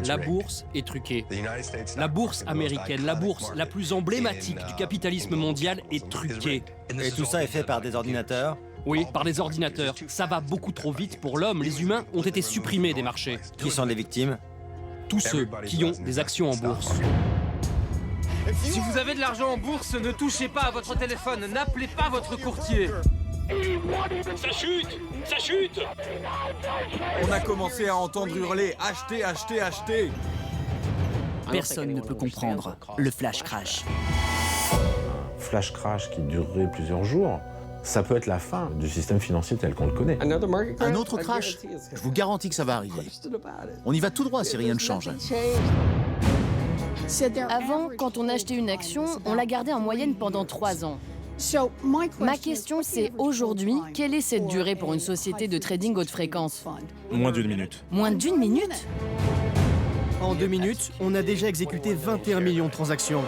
La bourse est truquée. La bourse américaine, la bourse la plus emblématique du capitalisme mondial est truquée. Et tout ça est fait par des ordinateurs? Oui, par des ordinateurs. Ça va beaucoup trop vite pour l'homme. Les humains ont été supprimés des marchés. Qui sont les victimes? Tous ceux qui ont des actions en bourse. Si vous avez de l'argent en bourse, ne touchez pas à votre téléphone, n'appelez pas votre courtier. Ça chute! Ça chute! On a commencé à entendre hurler « Achetez, achetez, achetez !» Personne ne peut comprendre le flash crash. Flash crash qui durerait plusieurs jours, ça peut être la fin du système financier tel qu'on le connaît. Un autre crash? Je vous garantis que ça va arriver. On y va tout droit si rien ne change. Avant, quand on achetait une action, on la gardait en moyenne pendant 3 ans. Ma question, c'est aujourd'hui, quelle est cette durée pour une société de trading haute fréquence? Moins d'1 minute. Moins d'1 minute? En 2 minutes, on a déjà exécuté 21 millions de transactions.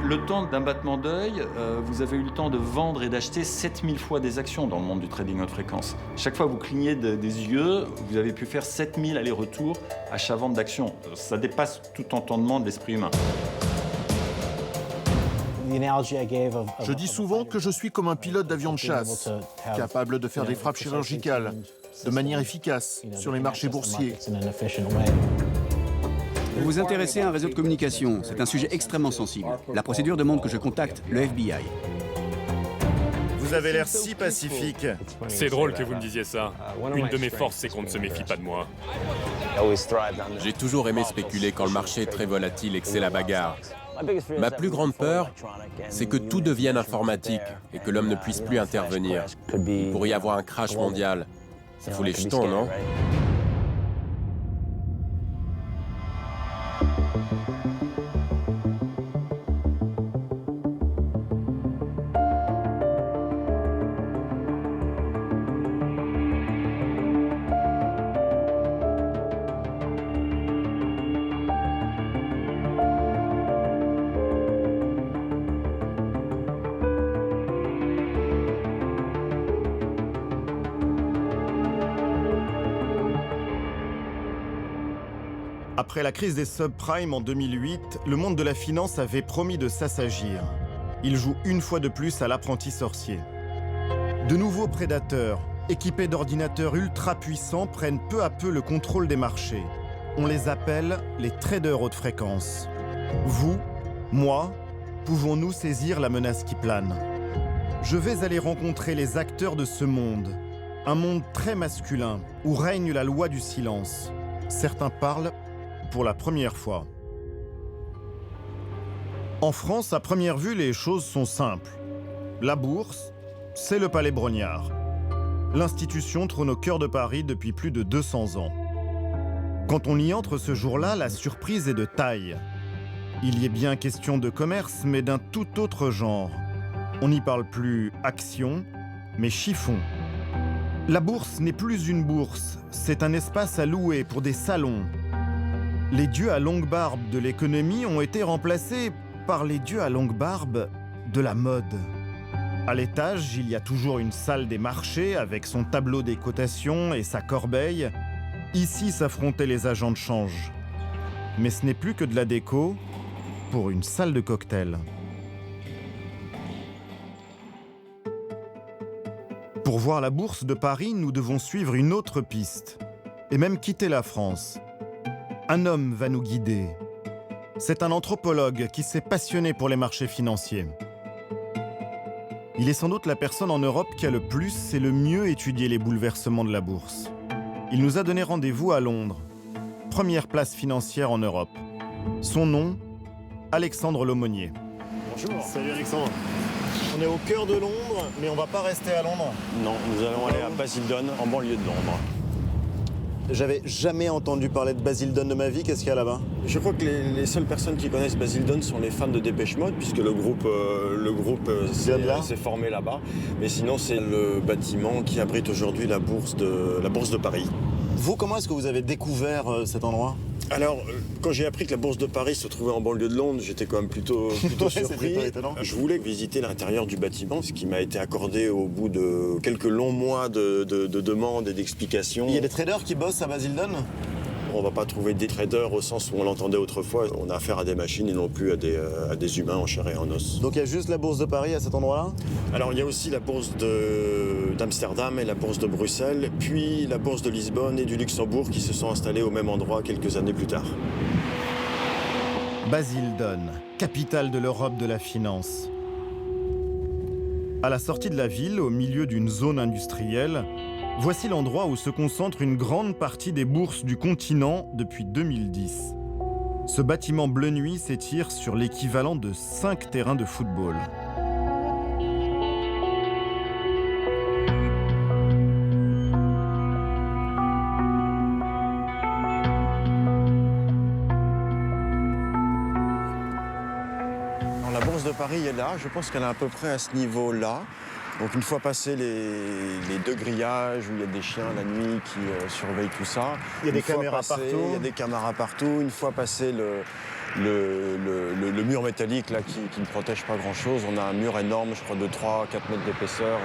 Le temps d'un battement d'œil, vous avez eu le temps de vendre et d'acheter 7000 fois des actions dans le monde du trading haute fréquence. Chaque fois que vous clignez des yeux, vous avez pu faire 7000 allers-retours achat-vente d'actions. Ça dépasse tout entendement de l'esprit humain. Je dis souvent que je suis comme un pilote d'avion de chasse, capable de faire des frappes chirurgicales de manière efficace sur les marchés boursiers. Vous vous intéressez à un réseau de communication. C'est un sujet extrêmement sensible. La procédure demande que je contacte le FBI. Vous avez l'air si pacifique. C'est drôle que vous me disiez ça. Une de mes forces, c'est qu'on ne se méfie pas de moi. J'ai toujours aimé spéculer quand le marché est très volatile et que c'est la bagarre. Ma plus grande peur, c'est que tout devienne informatique et que l'homme ne puisse plus intervenir. Il pourrait y avoir un crash mondial. Ça fout les jetons, non ? Après la crise des subprimes en 2008, le monde de la finance avait promis de s'assagir. Il joue une fois de plus à l'apprenti sorcier. De nouveaux prédateurs, équipés d'ordinateurs ultra puissants, prennent peu à peu le contrôle des marchés. On les appelle les traders haute fréquence. Vous, moi, pouvons-nous saisir la menace qui plane? Je vais aller rencontrer les acteurs de ce monde. Un monde très masculin, où règne la loi du silence. Certains parlent pour la première fois. En France, à première vue, les choses sont simples. La bourse, c'est le palais Brognard. L'institution trône au cœur de Paris depuis plus de 200 ans. Quand on y entre ce jour-là, la surprise est de taille. Il y est bien question de commerce, mais d'un tout autre genre. On n'y parle plus action, mais chiffon. La bourse n'est plus une bourse, c'est un espace à louer pour des salons. Les dieux à longue barbe de l'économie ont été remplacés par les dieux à longue barbe de la mode. À l'étage, il y a toujours une salle des marchés avec son tableau des cotations et sa corbeille. Ici s'affrontaient les agents de change. Mais ce n'est plus que de la déco pour une salle de cocktail. Pour voir la bourse de Paris, nous devons suivre une autre piste et même quitter la France. Un homme va nous guider. C'est un anthropologue qui s'est passionné pour les marchés financiers. Il est sans doute la personne en Europe qui a le plus et le mieux étudié les bouleversements de la bourse. Il nous a donné rendez-vous à Londres, première place financière en Europe. Son nom, Alexandre Lemonnier. Bonjour. Salut Alexandre. On est au cœur de Londres, mais on va pas rester à Londres. Non, nous allons aller à Basildon, en banlieue de Londres. J'avais jamais entendu parler de Basildon de ma vie, qu'est-ce qu'il y a là-bas? Je crois que les seules personnes qui connaissent Basildon sont les fans de Dépêche Mode, puisque le groupe s'est formé là-bas. Mais sinon, c'est le bâtiment qui abrite aujourd'hui la bourse de Paris. Vous, comment est-ce que vous avez découvert cet endroit? Alors, quand j'ai appris que la Bourse de Paris se trouvait en banlieue de Londres, j'étais quand même plutôt surpris. Je voulais visiter l'intérieur du bâtiment, ce qui m'a été accordé au bout de quelques longs mois de demandes et d'explications. Il y a des traders qui bossent à Basildon ? On va pas trouver des traders au sens où on l'entendait autrefois. On a affaire à des machines et non plus à des humains en chair et en os. Donc il y a juste la Bourse de Paris à cet endroit-là ? Alors il y a aussi la Bourse d'Amsterdam et la Bourse de Bruxelles, puis la Bourse de Lisbonne et du Luxembourg qui se sont installées au même endroit quelques années plus tard. Basildon, capitale de l'Europe de la finance. À la sortie de la ville, au milieu d'une zone industrielle, voici l'endroit où se concentre une grande partie des bourses du continent depuis 2010. Ce bâtiment bleu nuit s'étire sur l'équivalent de 5 terrains de football. La Bourse de Paris est là, je pense qu'elle est à peu près à ce niveau-là. Donc une fois passé les deux grillages où il y a des chiens la nuit qui surveillent tout ça. Il y a des caméras partout. Il y a des caméras partout. Une fois passé le mur métallique là, qui ne protège pas grand-chose, on a un mur énorme, je crois de 3-4 mètres d'épaisseur.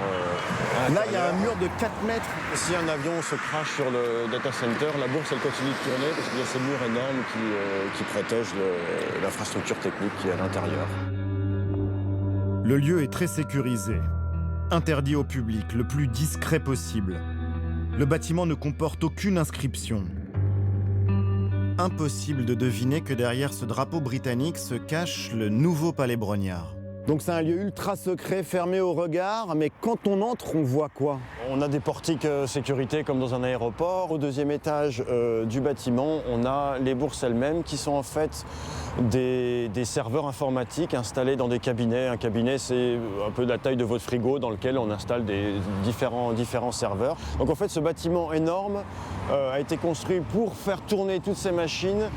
Là, il y a un mur de 4 mètres. Si un avion se crache sur le data center, la bourse elle continue de tourner parce qu'il y a ces murs énormes qui protègent l'infrastructure technique qui est à l'intérieur. Le lieu est très sécurisé. Interdit au public, le plus discret possible. Le bâtiment ne comporte aucune inscription. Impossible de deviner que derrière ce drapeau britannique se cache le nouveau palais Brognard. Donc c'est un lieu ultra secret, fermé au regard, mais quand on entre, on voit quoi? On a des portiques sécurité comme dans un aéroport. Au deuxième étage du bâtiment, on a les bourses elles-mêmes qui sont en fait des serveurs informatiques installés dans des cabinets. Un cabinet, c'est un peu de la taille de votre frigo dans lequel on installe des différents serveurs. Donc en fait, ce bâtiment énorme a été construit pour faire tourner toutes ces machines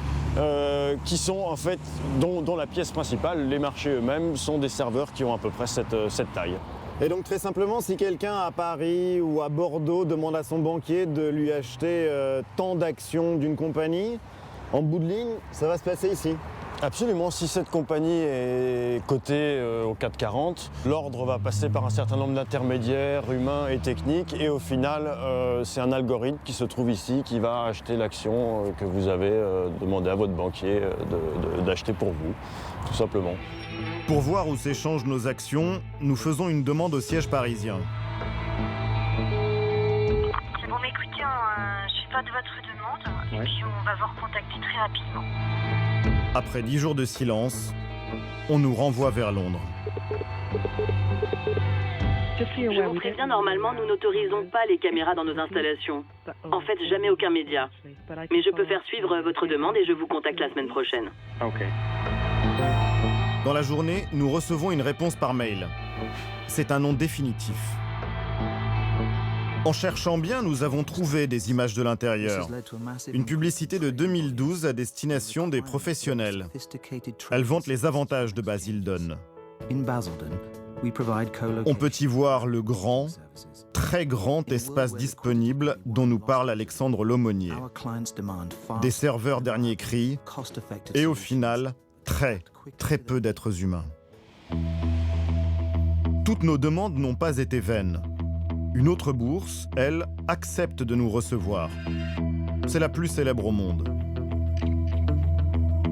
qui sont en fait, dont la pièce principale, les marchés eux-mêmes, sont des serveurs qui ont à peu près cette taille. Et donc très simplement, si quelqu'un à Paris ou à Bordeaux demande à son banquier de lui acheter tant d'actions d'une compagnie, en bout de ligne, ça va se passer ici? Absolument, si cette compagnie est cotée au CAC 40, l'ordre va passer par un certain nombre d'intermédiaires humains et techniques et au final, c'est un algorithme qui se trouve ici qui va acheter l'action que vous avez demandé à votre banquier d'acheter pour vous, tout simplement. Pour voir où s'échangent nos actions, nous faisons une demande au siège parisien. C'est bon, mais écoutez, je fais pas de votre demande et puis on va vous recontacter très rapidement. Après 10 jours de silence, on nous renvoie vers Londres. Je vous préviens, normalement, nous n'autorisons pas les caméras dans nos installations. En fait, jamais aucun média. Mais je peux faire suivre votre demande et je vous contacte la semaine prochaine. Dans la journée, nous recevons une réponse par mail. C'est un nom définitif. En cherchant bien, nous avons trouvé des images de l'intérieur. Une publicité de 2012 à destination des professionnels. Elle vante les avantages de Basildon. On peut y voir le grand, très grand espace disponible dont nous parle Alexandre Lomonier. Des serveurs dernier cri et au final, très peu d'êtres humains. Toutes nos demandes n'ont pas été vaines. Une autre bourse, elle, accepte de nous recevoir. C'est la plus célèbre au monde.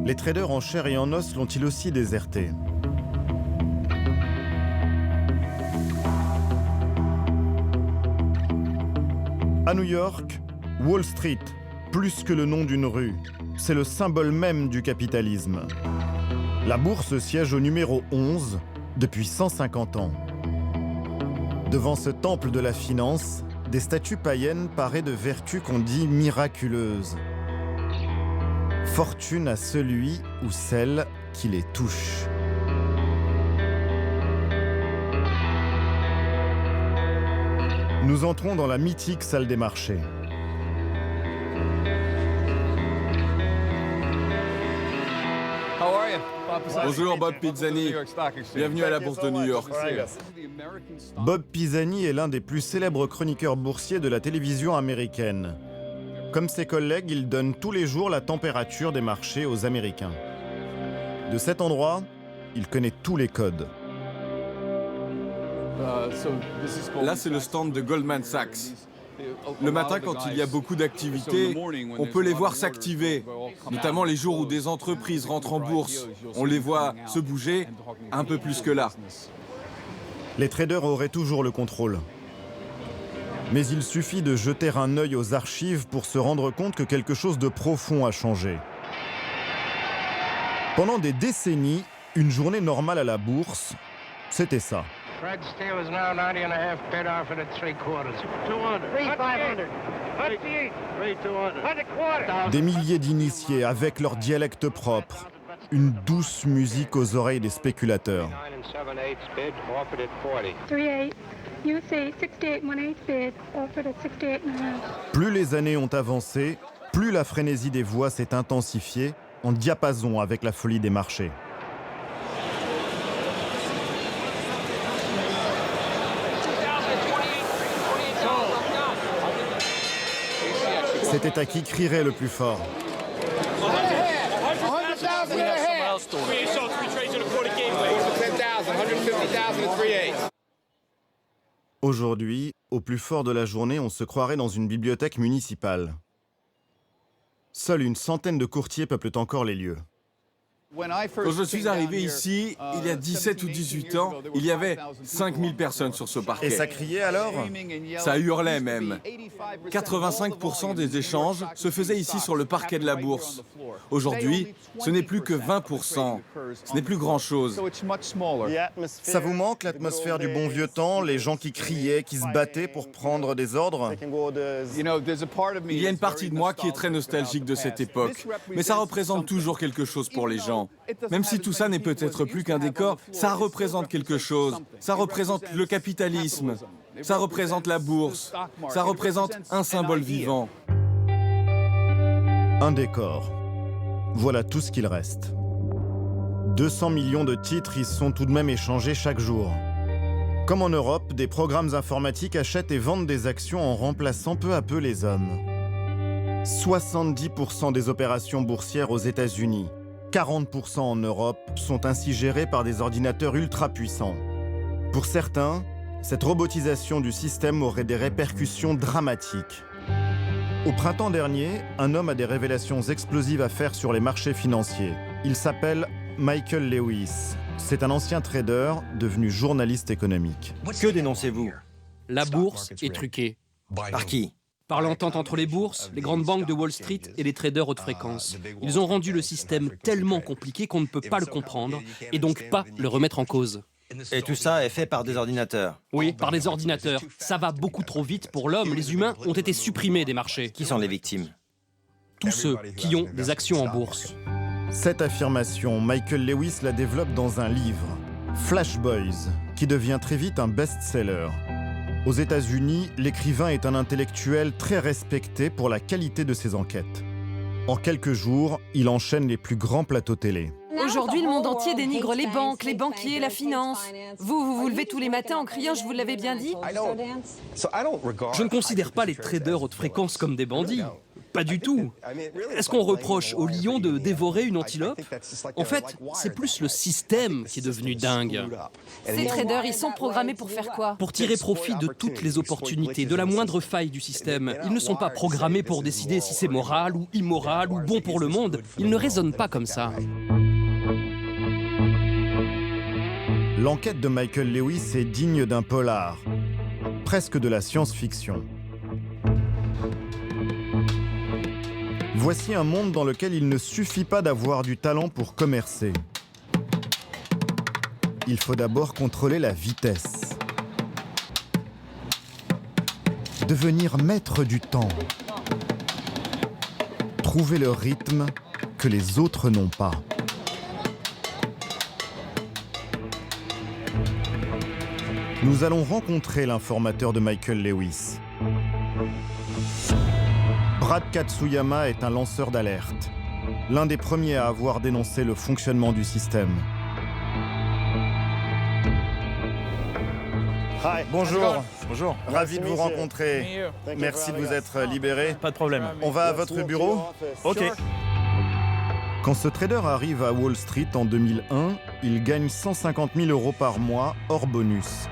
Les traders en chair et en os l'ont-ils aussi déserté? À New York, Wall Street, plus que le nom d'une rue, c'est le symbole même du capitalisme. La bourse siège au numéro 11 depuis 150 ans. Devant ce temple de la finance, des statues païennes parées de vertus qu'on dit miraculeuses. Fortune à celui ou celle qui les touche. Nous entrons dans la mythique salle des marchés. Bonjour, Bob Pizzani. Bienvenue à la Bourse de New York. Bob Pisani est l'un des plus célèbres chroniqueurs boursiers de la télévision américaine. Comme ses collègues, il donne tous les jours la température des marchés aux Américains. De cet endroit, il connaît tous les codes. Là, c'est le stand de Goldman Sachs. Le matin, quand il y a beaucoup d'activités, on peut les voir s'activer, notamment les jours où des entreprises rentrent en bourse. On les voit se bouger un peu plus que là. Les traders auraient toujours le contrôle. Mais il suffit de jeter un œil aux archives pour se rendre compte que quelque chose de profond a changé. Pendant des décennies, une journée normale à la bourse, c'était ça. Fred Steele is now 90.5 bid offered at 3/4. 200. 3,500. 3,200. Des milliers d'initiés avec leur dialecte propre. Une douce musique aux oreilles des spéculateurs. 3,8. UC 68.18 bid offered at 68.5. Plus les années ont avancé, plus la frénésie des voix s'est intensifiée, en diapason avec la folie des marchés. C'était à qui crierait le plus fort. Aujourd'hui, au plus fort de la journée, on se croirait dans une bibliothèque municipale. Seule une centaine de courtiers peuplent encore les lieux. Quand je suis arrivé ici, il y a 17 ou 18 ans, il y avait 5000 personnes sur ce parquet. Et ça criait alors? Ça hurlait même. 85% des échanges se faisaient ici sur le parquet de la bourse. Aujourd'hui, ce n'est plus que 20%. Ce n'est plus grand-chose. Ça vous manque l'atmosphère du bon vieux temps, les gens qui criaient, qui se battaient pour prendre des ordres? Il y a une partie de moi qui est très nostalgique de cette époque, mais ça représente toujours quelque chose pour les gens. Même si tout ça n'est peut-être plus qu'un décor, ça représente quelque chose. Ça représente le capitalisme, ça représente la bourse, ça représente un symbole vivant. Un décor. Voilà tout ce qu'il reste. 200 millions de titres y sont tout de même échangés chaque jour. Comme en Europe, des programmes informatiques achètent et vendent des actions en remplaçant peu à peu les hommes. 70% des opérations boursières aux États-Unis, 40% en Europe sont ainsi gérés par des ordinateurs ultra puissants. Pour certains, cette robotisation du système aurait des répercussions dramatiques. Au printemps dernier, un homme a des révélations explosives à faire sur les marchés financiers. Il s'appelle Michael Lewis. C'est un ancien trader devenu journaliste économique. Que dénoncez-vous? La bourse est truquée. Par qui? Par l'entente entre les bourses, les grandes banques de Wall Street et les traders haute fréquence. Ils ont rendu le système tellement compliqué qu'on ne peut pas le comprendre et donc pas le remettre en cause. Et tout ça est fait par des ordinateurs? Oui, par des ordinateurs. Ça va beaucoup trop vite pour l'homme. Les humains ont été supprimés des marchés. Qui sont les victimes? Tous ceux qui ont des actions en bourse. Cette affirmation, Michael Lewis la développe dans un livre, Flash Boys, qui devient très vite un best-seller. Aux États-Unis, l'écrivain est un intellectuel très respecté pour la qualité de ses enquêtes. En quelques jours, il enchaîne les plus grands plateaux télé. Aujourd'hui, le monde entier dénigre les banques, les banquiers, la finance. Vous vous levez tous les matins en criant « Je vous l'avais bien dit ». Je ne considère pas les traders haute fréquence comme des bandits. Pas du tout. Est-ce qu'on reproche au lion de dévorer une antilope? En fait, c'est plus le système qui est devenu dingue. Ces traders, ils sont programmés pour faire quoi? Pour tirer profit de toutes les opportunités, de la moindre faille du système. Ils ne sont pas programmés pour décider si c'est moral ou immoral ou bon pour le monde. Ils ne raisonnent pas comme ça. L'enquête de Michael Lewis est digne d'un polar, presque de la science-fiction. Voici un monde dans lequel il ne suffit pas d'avoir du talent pour commercer. Il faut d'abord contrôler la vitesse. Devenir maître du temps. Trouver le rythme que les autres n'ont pas. Nous allons rencontrer l'informateur de Michael Lewis. Brad Katsuyama est un lanceur d'alerte, l'un des premiers à avoir dénoncé le fonctionnement du système. Bonjour. Bonjour. Ravi de vous rencontrer. Merci de vous être libéré. Pas de problème. On va à votre bureau? Ok. Quand ce trader arrive à Wall Street en 2001, il gagne 150 000 € par mois hors bonus.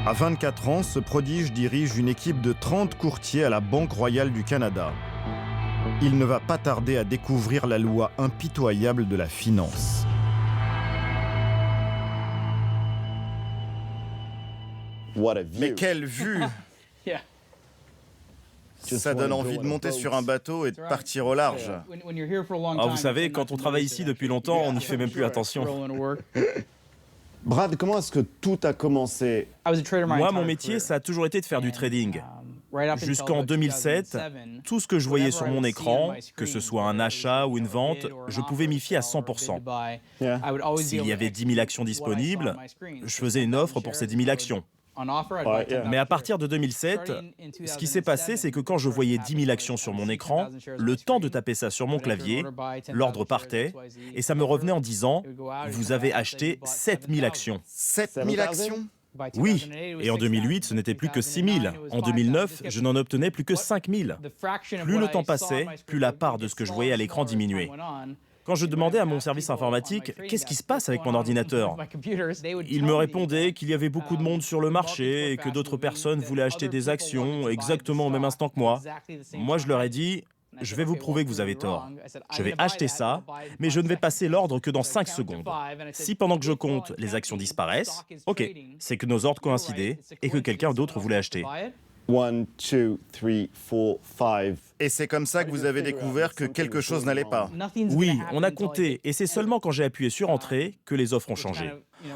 À 24 ans, ce prodige dirige une équipe de 30 courtiers à la Banque royale du Canada. Il ne va pas tarder à découvrir la loi impitoyable de la finance. Mais quelle vue! Ça donne envie de monter sur un bateau et de partir au large. Ah, vous savez, quand on travaille ici depuis longtemps, on n'y fait même plus attention. Brad, comment est-ce que tout a commencé? Moi, mon métier, ça a toujours été de faire du trading. Jusqu'en 2007, tout ce que je voyais sur mon écran, que ce soit un achat ou une vente, je pouvais m'y fier à 100%. S'il y avait 10 000 actions disponibles, je faisais une offre pour ces 10 000 actions. Mais à partir de 2007, ce qui s'est passé, c'est que quand je voyais 10 000 actions sur mon écran, le temps de taper ça sur mon clavier, l'ordre partait, et ça me revenait en disant « Vous avez acheté 7 000 actions ». 7 000 actions? Oui, et en 2008, ce n'était plus que 6 000. En 2009, je n'en obtenais plus que 5 000. Plus le temps passait, plus la part de ce que je voyais à l'écran diminuait. Quand je demandais à mon service informatique « Qu'est-ce qui se passe avec mon ordinateur ?», il me répondait qu'il y avait beaucoup de monde sur le marché et que d'autres personnes voulaient acheter des actions exactement au même instant que moi. Moi, je leur ai dit « Je vais vous prouver que vous avez tort. Je vais acheter ça, mais je ne vais passer l'ordre que dans 5 secondes. Si pendant que je compte, les actions disparaissent, ok, c'est que nos ordres coïncidaient et que quelqu'un d'autre voulait acheter. » 1, 2, 3, 4, 5. Et c'est comme ça que vous avez découvert que quelque chose n'allait pas? Oui, on a compté, et c'est seulement quand j'ai appuyé sur Entrée que les offres ont changé.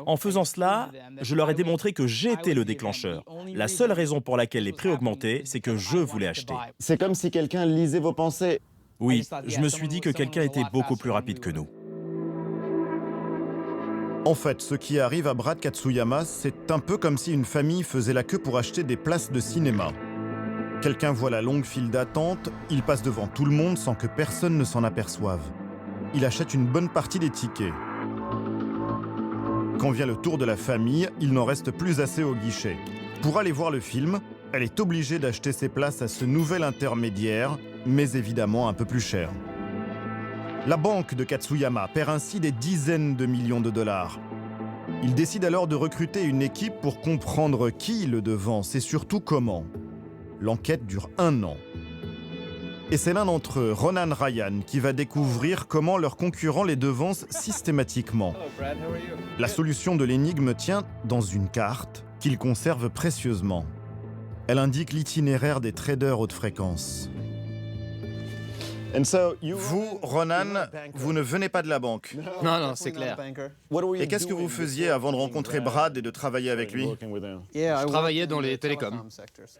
En faisant cela, je leur ai démontré que j'étais le déclencheur. La seule raison pour laquelle les prix augmentaient, c'est que je voulais acheter. C'est comme si quelqu'un lisait vos pensées. Oui, je me suis dit que quelqu'un était beaucoup plus rapide que nous. En fait, ce qui arrive à Brad Katsuyama, c'est un peu comme si une famille faisait la queue pour acheter des places de cinéma. Quelqu'un voit la longue file d'attente, il passe devant tout le monde sans que personne ne s'en aperçoive. Il achète une bonne partie des tickets. Quand vient le tour de la famille, il n'en reste plus assez au guichet. Pour aller voir le film, elle est obligée d'acheter ses places à ce nouvel intermédiaire, mais évidemment un peu plus cher. La banque de Katsuyama perd ainsi des dizaines de millions de dollars. Il décide alors de recruter une équipe pour comprendre qui le devance et surtout comment. L'enquête dure 1 an. Et c'est l'un d'entre eux, Ronan Ryan, qui va découvrir comment leurs concurrents les devancent systématiquement. La solution de l'énigme tient dans une carte qu'il conserve précieusement. Elle indique l'itinéraire des traders haute fréquence. Vous, Ronan, vous ne venez pas de la banque. Non, c'est clair. Et qu'est-ce que vous faisiez avant de rencontrer Brad et de travailler avec lui? Je travaillais dans les télécoms.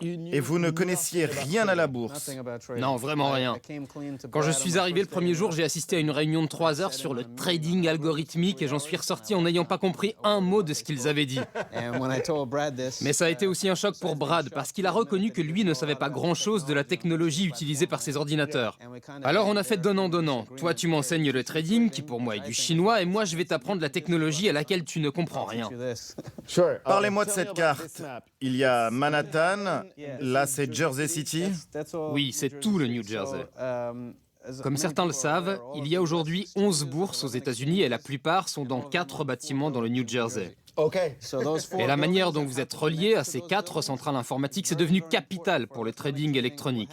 Et vous ne connaissiez rien à la bourse? Non, vraiment rien. Quand je suis arrivé le premier jour, j'ai assisté à une réunion de 3 heures sur le trading algorithmique et j'en suis ressorti en n'ayant pas compris un mot de ce qu'ils avaient dit. Mais ça a été aussi un choc pour Brad parce qu'il a reconnu que lui ne savait pas grand-chose de la technologie utilisée par ses ordinateurs. Alors on a fait donnant-donnant. Toi, tu m'enseignes le trading, qui pour moi est du chinois, et moi je vais t'apprendre la technologie à laquelle tu ne comprends rien. Parlez-moi de cette carte. Il y a Manhattan, là c'est Jersey City. Oui, c'est tout le New Jersey. Comme certains le savent, il y a aujourd'hui 11 bourses aux États-Unis et la plupart sont dans 4 bâtiments dans le New Jersey. Et la manière dont vous êtes reliés à ces 4 centrales informatiques, c'est devenu capital pour le trading électronique.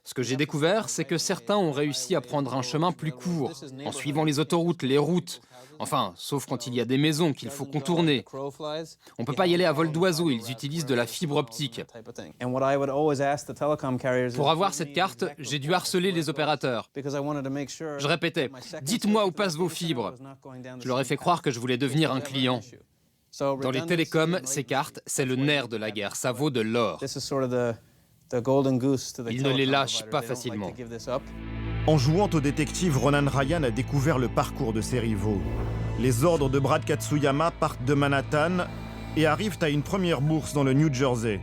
Ce que j'ai découvert, c'est que certains ont réussi à prendre un chemin plus court, en suivant les autoroutes, les routes. Enfin, sauf quand il y a des maisons qu'il faut contourner. On ne peut pas y aller à vol d'oiseau, ils utilisent de la fibre optique. Pour avoir cette carte, j'ai dû harceler les opérateurs. Je répétais, dites-moi où passent vos fibres. Je leur ai fait croire que je voulais devenir un client. Dans les télécoms, ces cartes, c'est le nerf de la guerre, ça vaut de l'or. Ils ne les lâchent pas facilement. En jouant au détective, Ronan Ryan a découvert le parcours de ses rivaux. Les ordres de Brad Katsuyama partent de Manhattan et arrivent à une première bourse dans le New Jersey.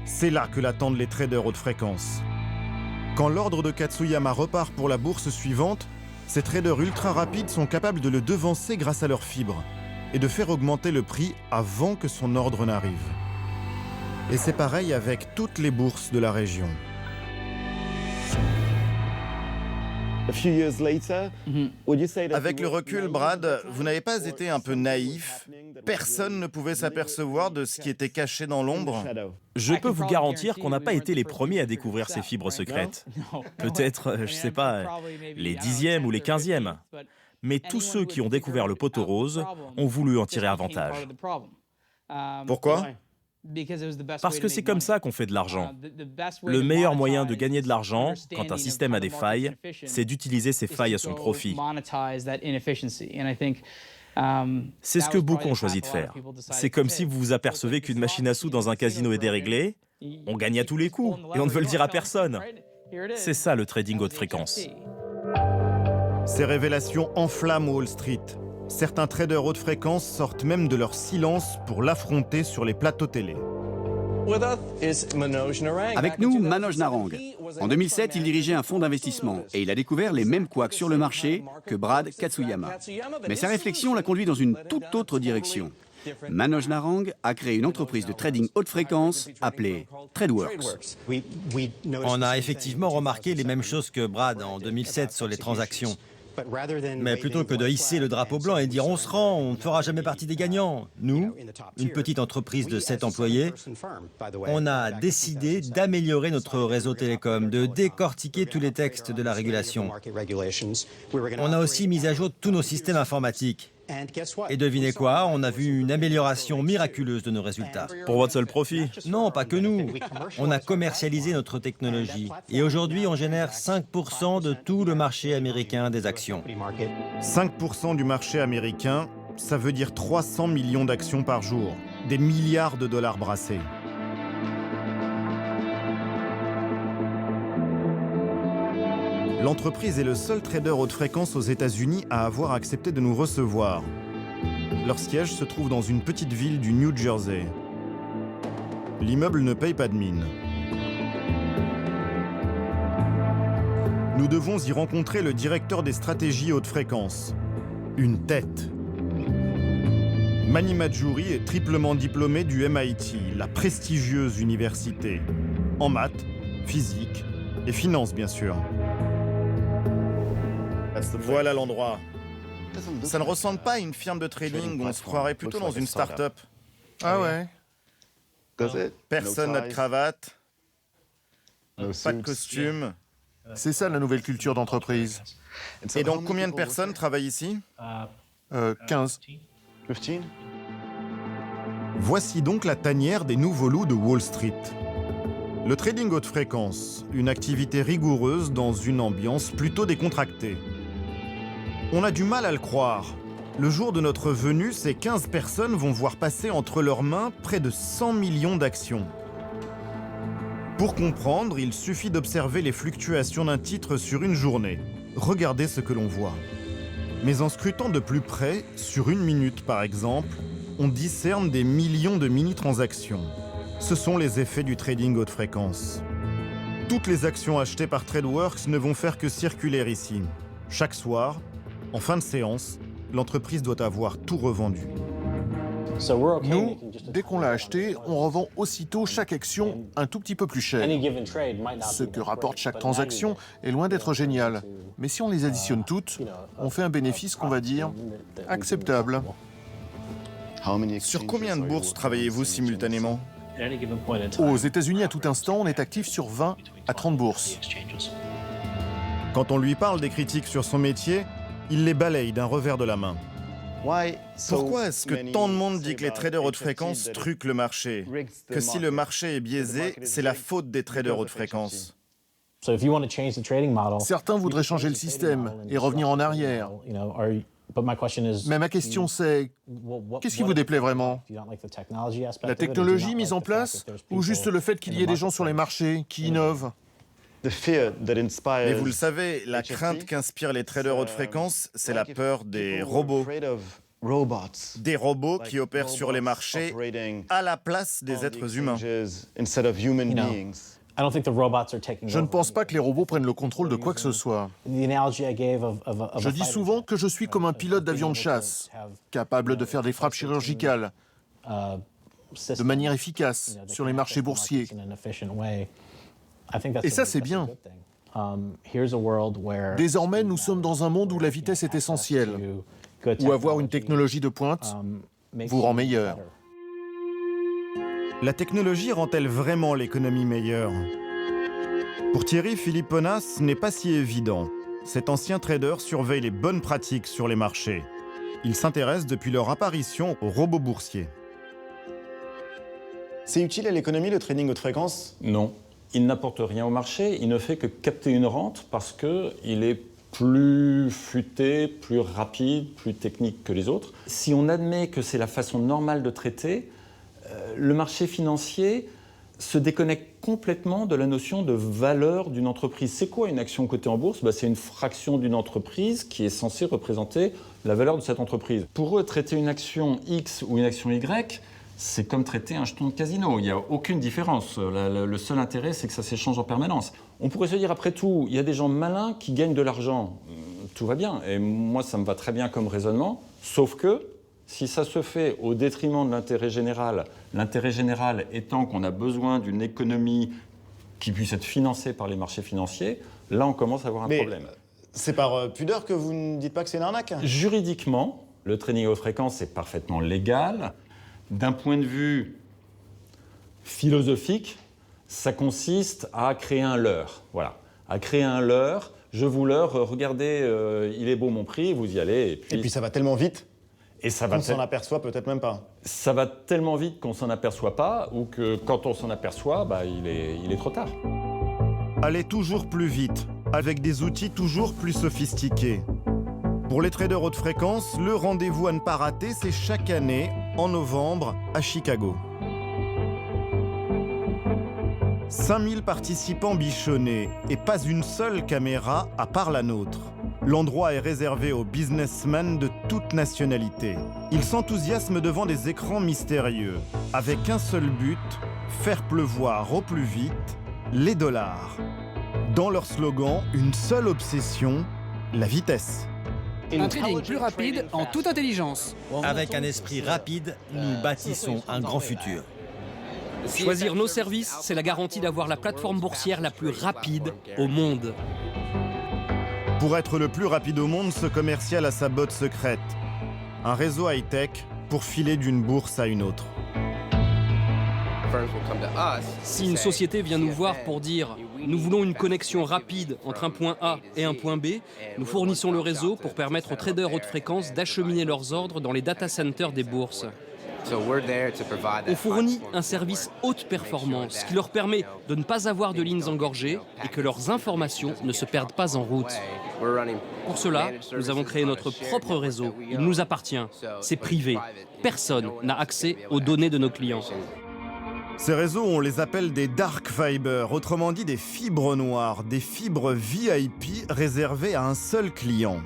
C'est là que l'attendent les traders haute fréquence. Quand l'ordre de Katsuyama repart pour la bourse suivante, ces traders ultra rapides sont capables de le devancer grâce à leurs fibres et de faire augmenter le prix avant que son ordre n'arrive. Et c'est pareil avec toutes les bourses de la région. Avec le recul, Brad, vous n'avez pas été un peu naïf? Personne ne pouvait s'apercevoir de ce qui était caché dans l'ombre? Je peux vous garantir qu'on n'a pas été les premiers à découvrir ces fibres secrètes. Peut-être, je sais pas, les 10e ou les 15e. Mais tous ceux qui ont découvert le poteau rose ont voulu en tirer avantage. Pourquoi? Parce que c'est comme ça qu'on fait de l'argent. Le meilleur moyen de gagner de l'argent, quand un système a des failles, c'est d'utiliser ces failles à son profit. C'est ce que beaucoup ont choisi de faire. C'est comme si vous vous apercevez qu'une machine à sous dans un casino est déréglée, on gagne à tous les coups, et on ne veut le dire à personne. C'est ça le trading haute fréquence. Ces révélations enflamment Wall Street. Certains traders haute fréquence sortent même de leur silence pour l'affronter sur les plateaux télé. Avec nous, Manoj Narang. En 2007, il dirigeait un fonds d'investissement et il a découvert les mêmes couacs sur le marché que Brad Katsuyama. Mais sa réflexion l'a conduit dans une toute autre direction. Manoj Narang a créé une entreprise de trading haute fréquence appelée TradeWorks. On a effectivement remarqué les mêmes choses que Brad en 2007 sur les transactions. Mais plutôt que de hisser le drapeau blanc et dire « on se rend, on ne fera jamais partie des gagnants », nous, une petite entreprise de 7 employés, on a décidé d'améliorer notre réseau télécom, de décortiquer tous les textes de la régulation. On a aussi mis à jour tous nos systèmes informatiques. Et devinez quoi, on a vu une amélioration miraculeuse de nos résultats. Pour votre seul profit? Non, pas que nous. On a commercialisé notre technologie. Et aujourd'hui, on génère 5% de tout le marché américain des actions. 5% du marché américain, ça veut dire 300 millions d'actions par jour. Des milliards de dollars brassés. L'entreprise est le seul trader haute fréquence aux États-Unis à avoir accepté de nous recevoir. Leur siège se trouve dans une petite ville du New Jersey. L'immeuble ne paye pas de mine. Nous devons y rencontrer le directeur des stratégies haute fréquence. Une tête. Mani Madjouri est triplement diplômé du MIT, la prestigieuse université. En maths, physique et finance, bien sûr. Voilà l'endroit. Ça ne ressemble pas à une firme de trading, on se croirait plutôt dans une start-up. Ah ouais? Personne n'a de cravate, pas de costume. C'est ça la nouvelle culture d'entreprise. Et donc combien de personnes travaillent ici? 15. Voici donc la tanière des nouveaux loups de Wall Street. Le trading haute fréquence, une activité rigoureuse dans une ambiance plutôt décontractée. On a du mal à le croire. Le jour de notre venue, ces 15 personnes vont voir passer entre leurs mains près de 100 millions d'actions. Pour comprendre, il suffit d'observer les fluctuations d'un titre sur une journée. Regardez ce que l'on voit. Mais en scrutant de plus près, sur une minute par exemple, on discerne des millions de mini-transactions. Ce sont les effets du trading haute fréquence. Toutes les actions achetées par TradeWorks ne vont faire que circuler ici. Chaque soir, en fin de séance, l'entreprise doit avoir tout revendu. Nous, dès qu'on l'a acheté, on revend aussitôt chaque action un tout petit peu plus cher. Ce que rapporte chaque transaction est loin d'être génial. Mais si on les additionne toutes, on fait un bénéfice qu'on va dire acceptable. Sur combien de bourses travaillez-vous simultanément? Aux États-Unis, à tout instant, on est actif sur 20 à 30 bourses. Quand on lui parle des critiques sur son métier, il les balaye d'un revers de la main. Pourquoi est-ce que tant de monde dit que les traders haute fréquence truquent le marché? Que si le marché est biaisé, c'est la faute des traders haute fréquence? Certains voudraient changer le système et revenir en arrière. Mais ma question c'est, qu'est-ce qui vous déplaît vraiment? La technologie mise en place ou juste le fait qu'il y ait des gens sur les marchés qui innovent? Mais vous le savez, la crainte qu'inspirent les traders haute fréquence, c'est la peur des robots. Des robots qui opèrent sur les marchés à la place des êtres humains. Je ne pense pas que les robots prennent le contrôle de quoi que ce soit. Je dis souvent que je suis comme un pilote d'avion de chasse, capable de faire des frappes chirurgicales. de manière efficace sur les marchés boursiers. Et ça, c'est bien. Désormais, nous sommes dans un monde où la vitesse est essentielle, où avoir une technologie de pointe vous rend meilleur. La technologie rend-elle vraiment l'économie meilleure? Pour Thierry Philipponas, ce n'est pas si évident. Cet ancien trader surveille les bonnes pratiques sur les marchés. Il s'intéresse depuis leur apparition aux robots boursiers. C'est utile à l'économie, le trading haute fréquence? Non. Il n'apporte rien au marché, il ne fait que capter une rente parce qu'il est plus futé, plus rapide, plus technique que les autres. Si on admet que c'est la façon normale de traiter, le marché financier se déconnecte complètement de la notion de valeur d'une entreprise. C'est quoi une action cotée en bourse? C'est une fraction d'une entreprise qui est censée représenter la valeur de cette entreprise. Pour eux, traiter une action X ou une action Y, c'est comme traiter un jeton de casino. Il n'y a aucune différence. Le seul intérêt, c'est que ça s'échange en permanence. On pourrait se dire, après tout, il y a des gens malins qui gagnent de l'argent. Tout va bien. Et moi, ça me va très bien comme raisonnement. Sauf que, si ça se fait au détriment de l'intérêt général étant qu'on a besoin d'une économie qui puisse être financée par les marchés financiers, là, on commence à avoir un problème. C'est par pudeur que vous ne dites pas que c'est une arnaque? Juridiquement, le trading haute fréquence est parfaitement légal. D'un point de vue philosophique, ça consiste à créer un leurre. Voilà, à créer un leurre. Je vous leurre, regardez, il est beau mon prix, vous y allez. Et puis ça va tellement vite qu'on s'en aperçoit peut-être même pas. Ça va tellement vite qu'on s'en aperçoit pas, ou que quand on s'en aperçoit, il est trop tard. Allez toujours plus vite, avec des outils toujours plus sophistiqués. Pour les traders haute fréquence, le rendez-vous à ne pas rater, c'est chaque année, en novembre, à Chicago. 5000 participants bichonnés et pas une seule caméra à part la nôtre. L'endroit est réservé aux businessmen de toute nationalité. Ils s'enthousiasment devant des écrans mystérieux, avec un seul but, faire pleuvoir au plus vite les dollars. Dans leur slogan, une seule obsession, la vitesse. Un trading plus rapide en toute intelligence. Avec un esprit rapide, nous bâtissons un grand futur. Choisir nos services, c'est la garantie d'avoir la plateforme boursière la plus rapide au monde. Pour être le plus rapide au monde, ce commercial a sa botte secrète. Un réseau high-tech pour filer d'une bourse à une autre. Si une société vient nous voir pour dire « Nous voulons une connexion rapide entre un point A et un point B », nous fournissons le réseau pour permettre aux traders haute fréquence d'acheminer leurs ordres dans les data centers des bourses. On fournit un service haute performance qui leur permet de ne pas avoir de lignes engorgées et que leurs informations ne se perdent pas en route. Pour cela, nous avons créé notre propre réseau. Il nous appartient. C'est privé. Personne n'a accès aux données de nos clients. Ces réseaux, on les appelle des dark fibers, autrement dit des fibres noires, des fibres VIP réservées à un seul client.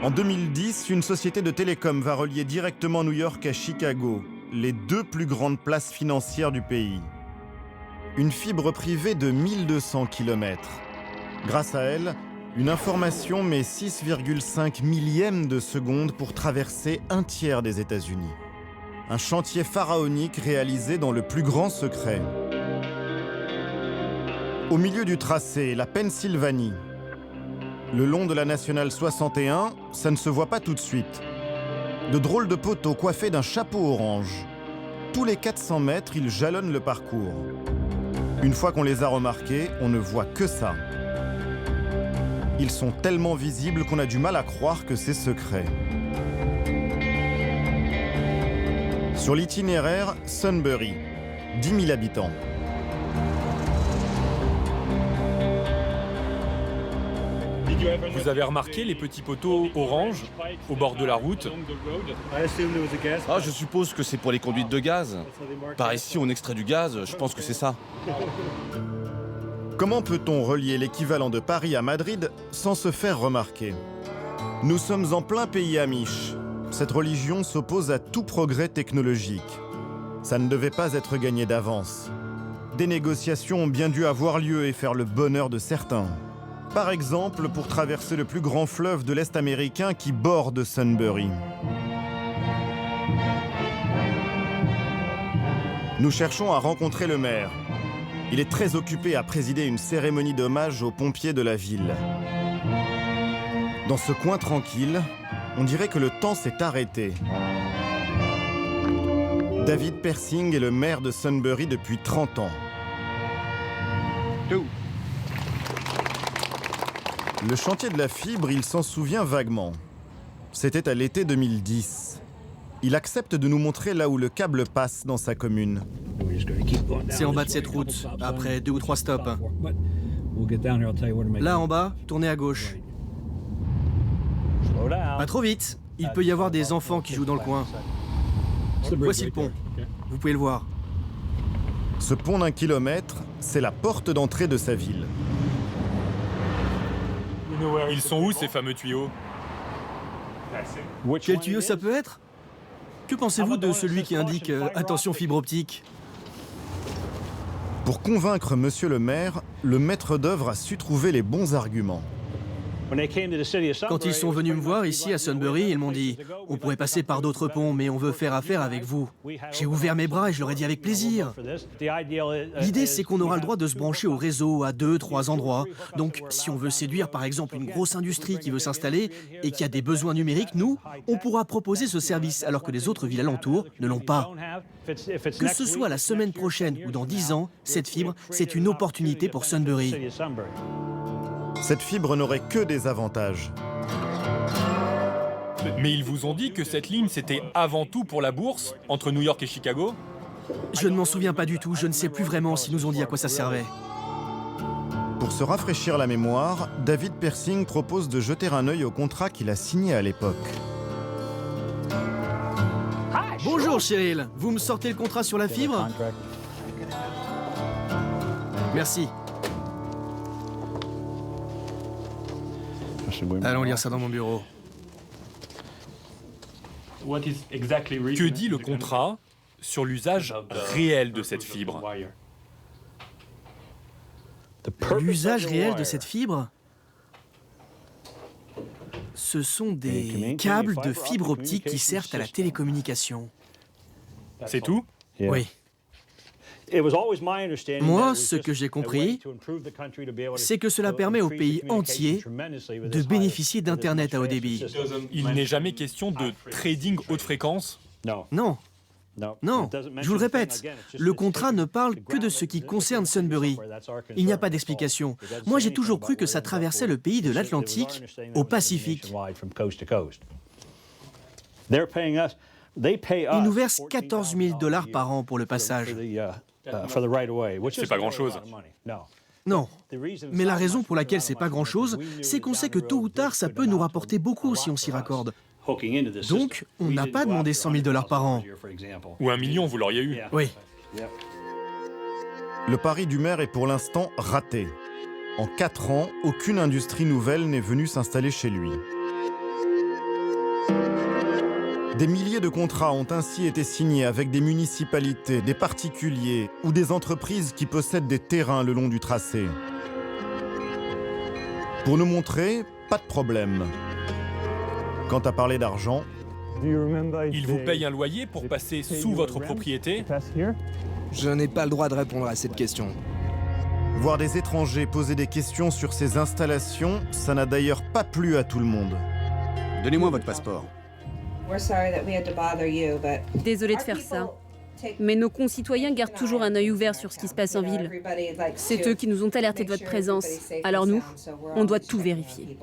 En 2010, une société de télécom va relier directement New York à Chicago, les deux plus grandes places financières du pays. Une fibre privée de 1200 km. Grâce à elle, une information met 6,5 millièmes de seconde pour traverser un tiers des États-Unis. Un chantier pharaonique réalisé dans le plus grand secret. Au milieu du tracé, la Pennsylvanie. Le long de la Nationale 61, ça ne se voit pas tout de suite. De drôles de poteaux coiffés d'un chapeau orange. Tous les 400 mètres, ils jalonnent le parcours. Une fois qu'on les a remarqués, on ne voit que ça. Ils sont tellement visibles qu'on a du mal à croire que c'est secret. Sur l'itinéraire, Sunbury, 10 000 habitants. Vous avez remarqué les petits poteaux orange au bord de la route? Ah, je suppose que c'est pour les conduites de gaz. Par ici, on extrait du gaz, je pense que c'est ça. Comment peut-on relier l'équivalent de Paris à Madrid sans se faire remarquer? Nous sommes en plein pays amish. Cette religion s'oppose à tout progrès technologique. Ça ne devait pas être gagné d'avance. Des négociations ont bien dû avoir lieu et faire le bonheur de certains. Par exemple, pour traverser le plus grand fleuve de l'Est américain qui borde Sunbury. Nous cherchons à rencontrer le maire. Il est très occupé à présider une cérémonie d'hommage aux pompiers de la ville. Dans ce coin tranquille, on dirait que le temps s'est arrêté. David Persing est le maire de Sunbury depuis 30 ans. Le chantier de la fibre, il s'en souvient vaguement. C'était à l'été 2010. Il accepte de nous montrer là où le câble passe dans sa commune. C'est en bas de cette route, après 2 ou 3 stops. Là en bas, tournez à gauche. Pas trop vite, il peut y avoir des enfants qui jouent dans le coin. Voici le pont, vous pouvez le voir. Ce pont d'1 kilomètre, c'est la porte d'entrée de sa ville. Ils sont où ces fameux tuyaux? Quel tuyau ça peut être? Que pensez-vous de celui qui indique « Attention fibre optique » ? Pour convaincre monsieur le maire, le maître d'œuvre a su trouver les bons arguments. Quand ils sont venus me voir ici à Sunbury, ils m'ont dit « On pourrait passer par d'autres ponts, mais on veut faire affaire avec vous. » J'ai ouvert mes bras et je leur ai dit avec plaisir. L'idée, c'est qu'on aura le droit de se brancher au réseau à 2-3 endroits. Donc, si on veut séduire par exemple une grosse industrie qui veut s'installer et qui a des besoins numériques, nous, on pourra proposer ce service alors que les autres villes alentours ne l'ont pas. Que ce soit la semaine prochaine ou dans 10 ans, cette fibre, c'est une opportunité pour Sunbury. Cette fibre n'aurait que des avantages. Mais ils vous ont dit que cette ligne, c'était avant tout pour la bourse, entre New York et Chicago? Je ne m'en souviens pas du tout, je ne sais plus vraiment s'ils nous ont dit à quoi ça servait. Pour se rafraîchir la mémoire, David Persing propose de jeter un œil au contrat qu'il a signé à l'époque. Bonjour Cheryl, vous me sortez le contrat sur la fibre? Merci. Allons lire ça dans mon bureau. Que dit le contrat sur l'usage réel de cette fibre? L'usage réel de cette fibre? Ce sont des câbles de fibre optique qui servent à la télécommunication. C'est tout? Oui. Moi, ce que j'ai compris, c'est que cela permet au pays entier de bénéficier d'Internet à haut débit. Il n'est jamais question de trading haute fréquence? Non. Non, je vous le répète, le contrat ne parle que de ce qui concerne Sunbury. Il n'y a pas d'explication. Moi, j'ai toujours cru que ça traversait le pays de l'Atlantique au Pacifique. Ils nous versent 14 000 $ par an pour le passage. C'est pas grand-chose. Non, mais la raison pour laquelle c'est pas grand-chose, c'est qu'on sait que tôt ou tard, ça peut nous rapporter beaucoup si on s'y raccorde. Donc, on n'a pas demandé 100 000 $ par an. Ou 1 million, vous l'auriez eu. Oui. Le pari du maire est pour l'instant raté. En 4 ans, aucune industrie nouvelle n'est venue s'installer chez lui. Des milliers de contrats ont ainsi été signés avec des municipalités, des particuliers ou des entreprises qui possèdent des terrains le long du tracé. Pour nous montrer, pas de problème. Quant à parler d'argent, ils vous payent un loyer pour passer sous votre propriété? Je n'ai pas le droit de répondre à cette question. Voir des étrangers poser des questions sur ces installations, ça n'a d'ailleurs pas plu à tout le monde. Donnez-moi votre passeport. Désolé de faire ça, mais nos concitoyens gardent toujours un œil ouvert sur ce qui se passe en ville. C'est eux qui nous ont alertés de votre présence, alors nous, on doit tout vérifier.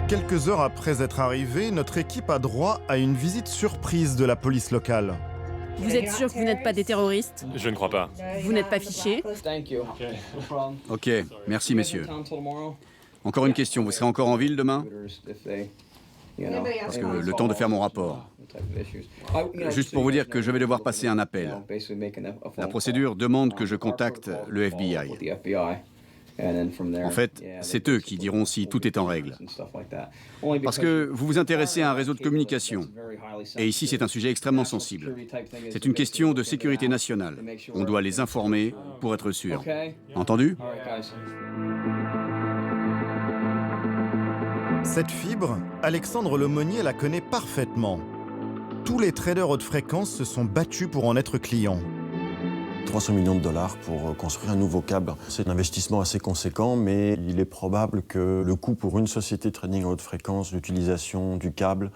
Quelques heures après être arrivés, notre équipe a droit à une visite surprise de la police locale. Vous êtes sûr que vous n'êtes pas des terroristes? Je ne crois pas. Vous n'êtes pas fichés? Ok, merci messieurs. Encore une question, vous serez encore en ville demain? Parce que le temps de faire mon rapport. Juste pour vous dire que je vais devoir passer un appel. La procédure demande que je contacte le FBI. En fait, c'est eux qui diront si tout est en règle. Parce que vous vous intéressez à un réseau de communication. Et ici, c'est un sujet extrêmement sensible. C'est une question de sécurité nationale. On doit les informer pour être sûr. Entendu? Cette fibre, Alexandre Lemonnier la connaît parfaitement. tous les traders haute fréquence se sont battus pour en être clients. 300 millions de dollars pour construire un nouveau câble. C'est un investissement assez conséquent, mais il est probable que le coût pour une société de trading à haute fréquence, l'utilisation du câble,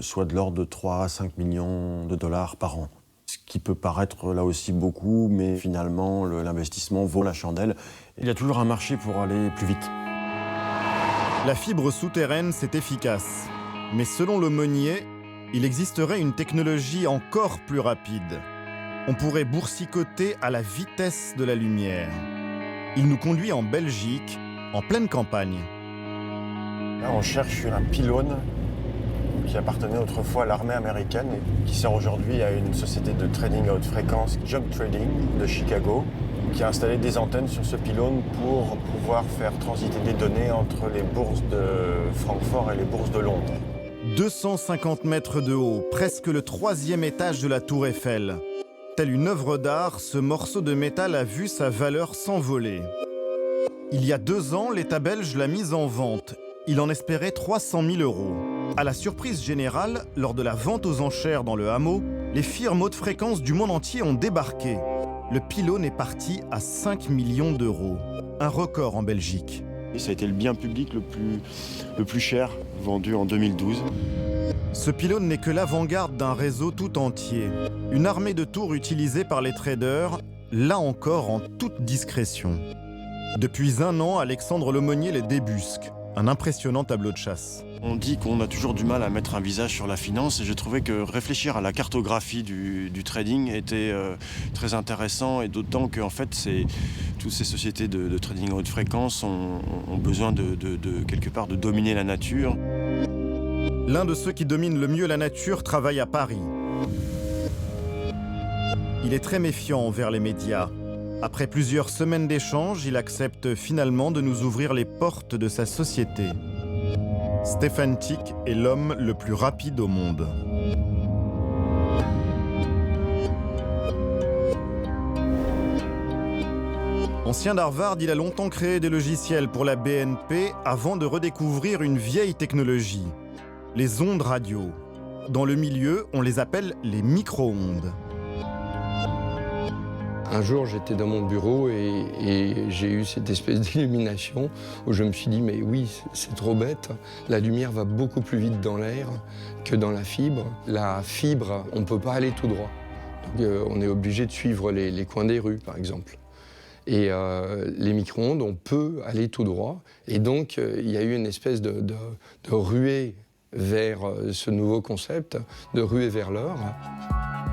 soit de l'ordre de 3 à 5 millions de dollars par an. Ce qui peut paraître là aussi beaucoup, mais finalement l'investissement vaut la chandelle. Il y a toujours un marché pour aller plus vite. La fibre souterraine, c'est efficace. Mais selon l'aumônier, il existerait une technologie encore plus rapide. On pourrait boursicoter à la vitesse de la lumière. Il nous conduit en Belgique, en pleine campagne. Là, on cherche un pylône qui appartenait autrefois à l'armée américaine et qui sert aujourd'hui à une société de trading à haute fréquence, Jump Trading, de Chicago, qui a installé des antennes sur ce pylône pour pouvoir faire transiter des données entre les bourses de Francfort et les bourses de Londres. 250 mètres de haut, presque le 3e étage de la Tour Eiffel. Telle une œuvre d'art, ce morceau de métal a vu sa valeur s'envoler. Il y a 2 ans, l'État belge l'a mise en vente. Il en espérait 300 000 €. À la surprise générale, lors de la vente aux enchères dans le hameau, les firmes haute fréquence du monde entier ont débarqué. Le pylône est parti à 5 millions d'euros. Un record en Belgique. Et ça a été le bien public le plus cher, vendu en 2012. Ce pylône n'est que l'avant-garde d'un réseau tout entier. Une armée de tours utilisée par les traders, là encore en toute discrétion. Depuis 1 an, Alexandre Lemonnier les débusque. Un impressionnant tableau de chasse. On dit qu'on a toujours du mal à mettre un visage sur la finance et j'ai trouvé que réfléchir à la cartographie du trading était très intéressant et d'autant que en fait, toutes ces sociétés de trading à haute fréquence ont besoin quelque part de dominer la nature. L'un de ceux qui dominent le mieux la nature travaille à Paris. Il est très méfiant envers les médias. Après plusieurs semaines d'échanges, il accepte finalement de nous ouvrir les portes de sa société. Stefan Tick est l'homme le plus rapide au monde. Ancien d'Harvard, il a longtemps créé des logiciels pour la BNP avant de redécouvrir une vieille technologie, les ondes radio. Dans le milieu, on les appelle les micro-ondes. Un jour, j'étais dans mon bureau et j'ai eu cette espèce d'illumination où je me suis dit, mais oui, c'est trop bête. La lumière va beaucoup plus vite dans l'air que dans la fibre. La fibre, on ne peut pas aller tout droit. Donc, on est obligé de suivre les coins des rues, par exemple. Et les micro-ondes, on peut aller tout droit. Et donc, il y a eu une espèce de ruée vers ce nouveau concept, de ruée vers l'or.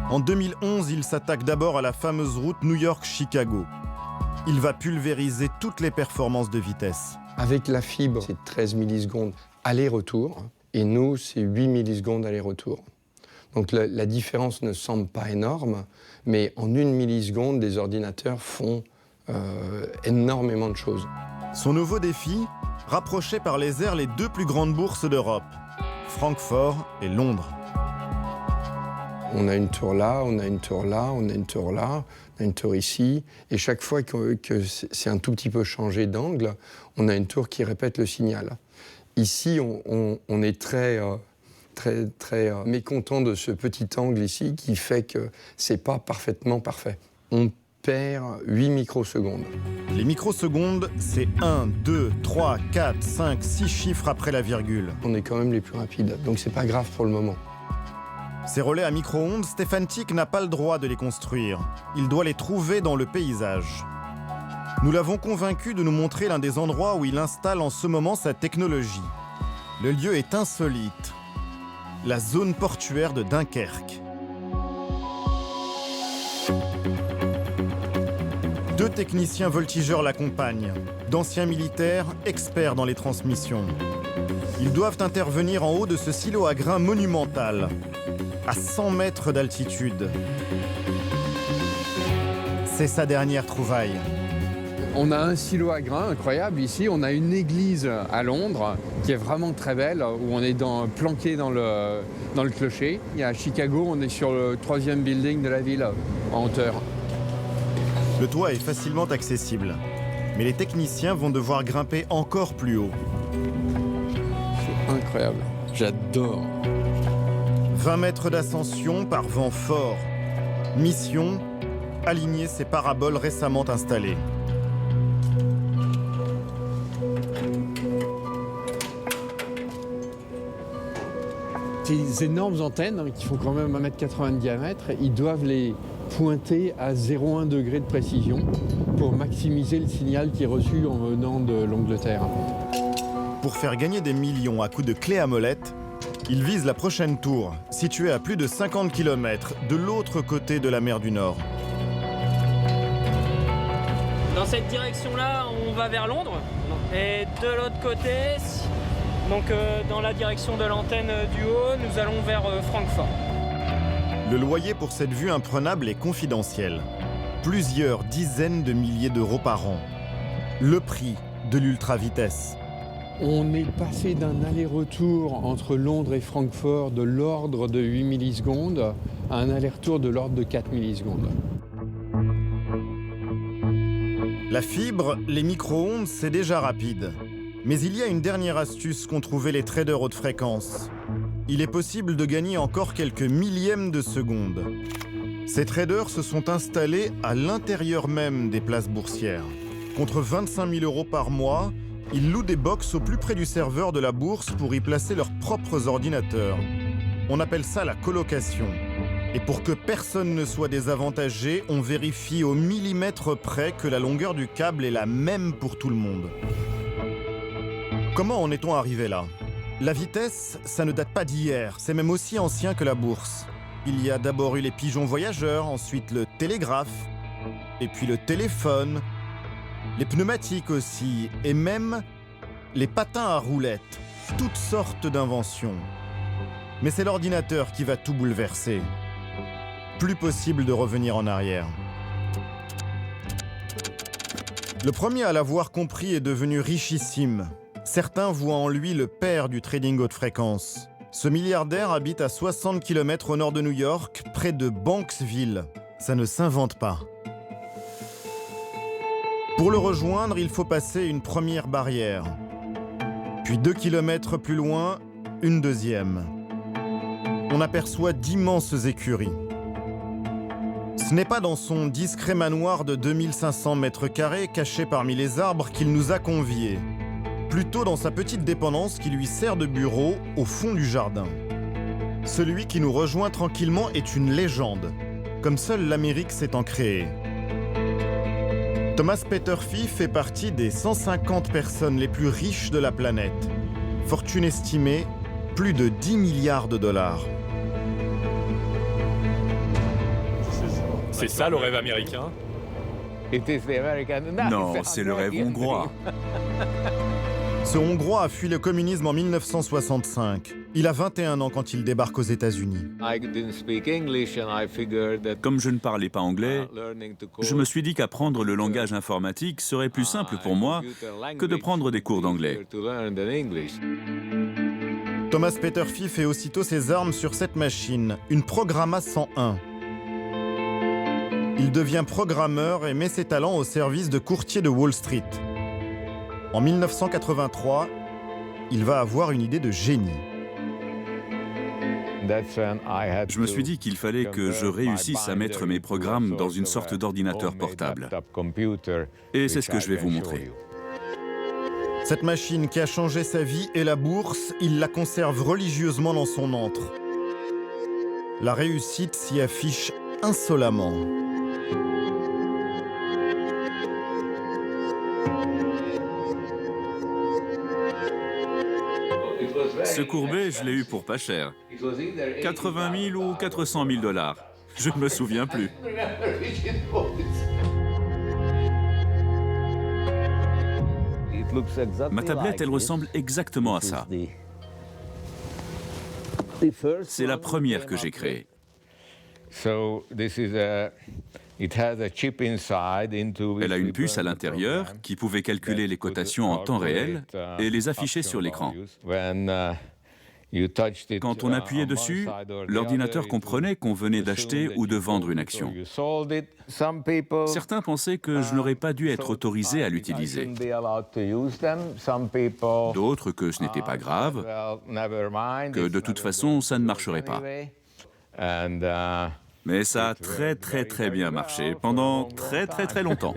En 2011, il s'attaque d'abord à la fameuse route New York-Chicago. Il va pulvériser toutes les performances de vitesse. Avec la fibre, c'est 13 millisecondes aller-retour, et nous, c'est 8 millisecondes aller-retour. Donc la différence ne semble pas énorme, mais en 1 milliseconde, des ordinateurs font énormément de choses. Son nouveau défi, rapprocher par les airs les 2 plus grandes bourses d'Europe, Francfort et Londres. On a une tour là, on a une tour là, on a une tour là, on a une tour ici. Et chaque fois que c'est un tout petit peu changé d'angle, on a une tour qui répète le signal. Ici, on est très mécontent de ce petit angle ici qui fait que c'est pas parfaitement parfait. On perd 8 microsecondes. Les microsecondes, c'est 1, 2, 3, 4, 5, 6 chiffres après la virgule. On est quand même les plus rapides, donc c'est pas grave pour le moment. Ces relais à micro-ondes, Stefan Tick n'a pas le droit de les construire. Il doit les trouver dans le paysage. Nous l'avons convaincu de nous montrer l'un des endroits où il installe en ce moment sa technologie. Le lieu est insolite. La zone portuaire de Dunkerque. 2 techniciens voltigeurs l'accompagnent, d'anciens militaires experts dans les transmissions. Ils doivent intervenir en haut de ce silo à grains monumental, à 100 mètres d'altitude. C'est sa dernière trouvaille. On a un silo à grains incroyable ici, on a une église à Londres qui est vraiment très belle, où on est planqué dans le clocher. Et à Chicago, on est sur le 3e building de la ville, en hauteur. Le toit est facilement accessible, mais les techniciens vont devoir grimper encore plus haut. C'est incroyable, j'adore. 20 mètres d'ascension par vent fort. Mission, aligner ces paraboles récemment installées. Ces énormes antennes, qui font quand même 1,80 m de diamètre, ils doivent les pointer à 0,1 degré de précision pour maximiser le signal qui est reçu en venant de l'Angleterre. Pour faire gagner des millions à coups de clés à molette, il vise la prochaine tour, située à plus de 50 km de l'autre côté de la mer du Nord. Dans cette direction-là, on va vers Londres. Et de l'autre côté, donc dans la direction de l'antenne du haut, nous allons vers Francfort. Le loyer pour cette vue imprenable est confidentiel. Plusieurs dizaines de milliers d'euros par an. Le prix de l'ultra-vitesse. On est passé d'un aller-retour entre Londres et Francfort de l'ordre de 8 millisecondes à un aller-retour de l'ordre de 4 millisecondes. La fibre, les micro-ondes, c'est déjà rapide. Mais il y a une dernière astuce qu'ont trouvé les traders haute fréquence. Il est possible de gagner encore quelques millièmes de seconde. Ces traders se sont installés à l'intérieur même des places boursières. Contre 25 000 euros par mois, ils louent des box au plus près du serveur de la bourse pour y placer leurs propres ordinateurs. On appelle ça la colocation. Et pour que personne ne soit désavantagé, on vérifie au millimètre près que la longueur du câble est la même pour tout le monde. Comment en est-on arrivé là? La vitesse, ça ne date pas d'hier, c'est même aussi ancien que la bourse. Il y a d'abord eu les pigeons voyageurs, ensuite le télégraphe, et puis le téléphone, les pneumatiques aussi, et même les patins à roulettes, toutes sortes d'inventions. Mais c'est l'ordinateur qui va tout bouleverser. Plus possible de revenir en arrière. Le premier à l'avoir compris est devenu richissime. Certains voient en lui le père du trading haute fréquence. Ce milliardaire habite à 60 km au nord de New York, près de Banksville. Ça ne s'invente pas. Pour le rejoindre, il faut passer une première barrière. Puis 2 km plus loin, une deuxième. On aperçoit d'immenses écuries. Ce n'est pas dans son discret manoir de 2500 mètres carrés, caché parmi les arbres, qu'il nous a conviés. Plutôt dans sa petite dépendance qui lui sert de bureau au fond du jardin. Celui qui nous rejoint tranquillement est une légende, comme seule l'Amérique sait en créer. Thomas Peterffy fait partie des 150 personnes les plus riches de la planète. Fortune estimée, plus de 10 milliards de dollars. C'est ça le rêve américain? Non, c'est le rêve hongrois. Ce Hongrois a fui le communisme en 1965. Il a 21 ans quand il débarque aux États-Unis. Comme je ne parlais pas anglais, je me suis dit qu'apprendre le langage informatique serait plus simple pour moi que de prendre des cours d'anglais. Thomas Peterffy fait aussitôt ses armes sur cette machine, une Programma 101. Il devient programmeur et met ses talents au service de courtiers de Wall Street. En 1983, il va avoir une idée de génie. Je me suis dit qu'il fallait que je réussisse à mettre mes programmes dans une sorte d'ordinateur portable. Et c'est ce que je vais vous montrer. Cette machine qui a changé sa vie et la bourse, il la conserve religieusement dans son antre. La réussite s'y affiche insolemment. Ce courbet, je l'ai eu pour pas cher. 80 000 ou 400 000 $. Je ne me souviens plus. Ma tablette, elle ressemble exactement à ça. C'est la première que j'ai créée. Elle a une puce à l'intérieur qui pouvait calculer les cotations en temps réel et les afficher sur l'écran. Quand on appuyait dessus, l'ordinateur comprenait qu'on venait d'acheter ou de vendre une action. Certains pensaient que je n'aurais pas dû être autorisé à l'utiliser. D'autres que ce n'était pas grave, que de toute façon ça ne marcherait pas. Mais ça a très bien marché, pendant très longtemps.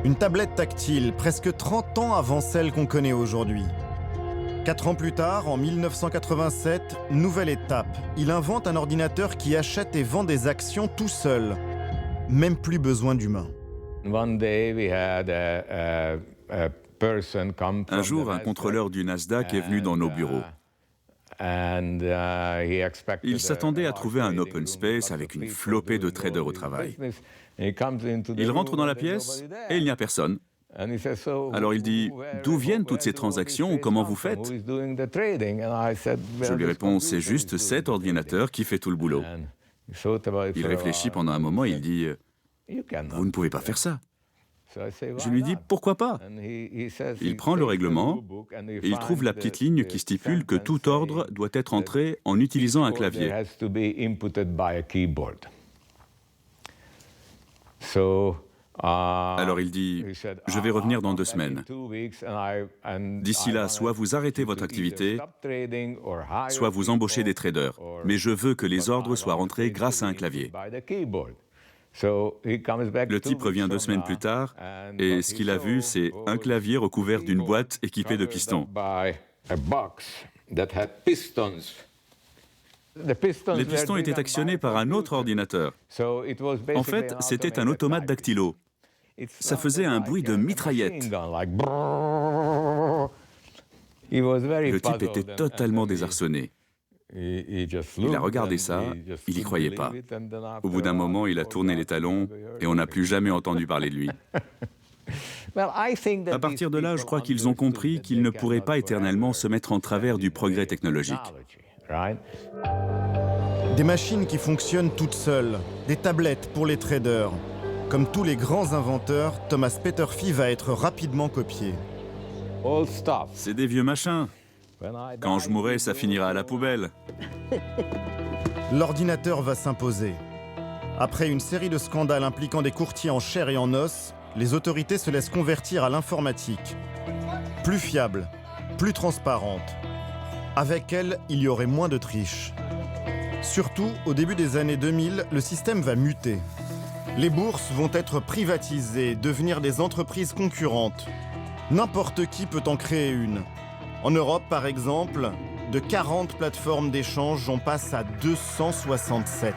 Une tablette tactile, presque 30 ans avant celle qu'on connaît aujourd'hui. 4 ans plus tard, en 1987, nouvelle étape. Il invente un ordinateur qui achète et vend des actions tout seul. Même plus besoin d'humain. Un jour, un contrôleur du Nasdaq est venu dans nos bureaux. Il s'attendait à trouver un open space avec une flopée de traders au travail. Il rentre dans la pièce et il n'y a personne. Alors il dit « D'où viennent toutes ces transactions ou comment vous faites ?» Je lui réponds « C'est juste cet ordinateur qui fait tout le boulot. » Il réfléchit pendant un moment et il dit « Vous ne pouvez pas faire ça. » Je lui dis « Pourquoi pas ?» Il prend le règlement et il trouve la petite ligne qui stipule que tout ordre doit être entré en utilisant un clavier. Alors il dit « Je vais revenir dans 2 semaines. D'ici là, soit vous arrêtez votre activité, soit vous embauchez des traders. Mais je veux que les ordres soient rentrés grâce à un clavier. » Le type revient 2 semaines plus tard, et ce qu'il a vu, c'est un clavier recouvert d'une boîte équipée de pistons. Les pistons étaient actionnés par un autre ordinateur. En fait, c'était un automate dactylo. Ça faisait un bruit de mitraillette. Le type était totalement désarçonné. Il a regardé ça, il n'y croyait pas. Au bout d'un moment, il a tourné les talons et on n'a plus jamais entendu parler de lui. À partir de là, je crois qu'ils ont compris qu'ils ne pourraient pas éternellement se mettre en travers du progrès technologique. Des machines qui fonctionnent toutes seules, des tablettes pour les traders. Comme tous les grands inventeurs, Thomas Peterffy va être rapidement copié. C'est des vieux machins. Quand je mourrai, ça finira à la poubelle. L'ordinateur va s'imposer. Après une série de scandales impliquant des courtiers en chair et en os, les autorités se laissent convertir à l'informatique. Plus fiable, plus transparente. Avec elle, il y aurait moins de triches. Surtout, au début des années 2000, le système va muter. Les bourses vont être privatisées, devenir des entreprises concurrentes. N'importe qui peut en créer une. En Europe, par exemple, de 40 plateformes d'échange, on passe à 267.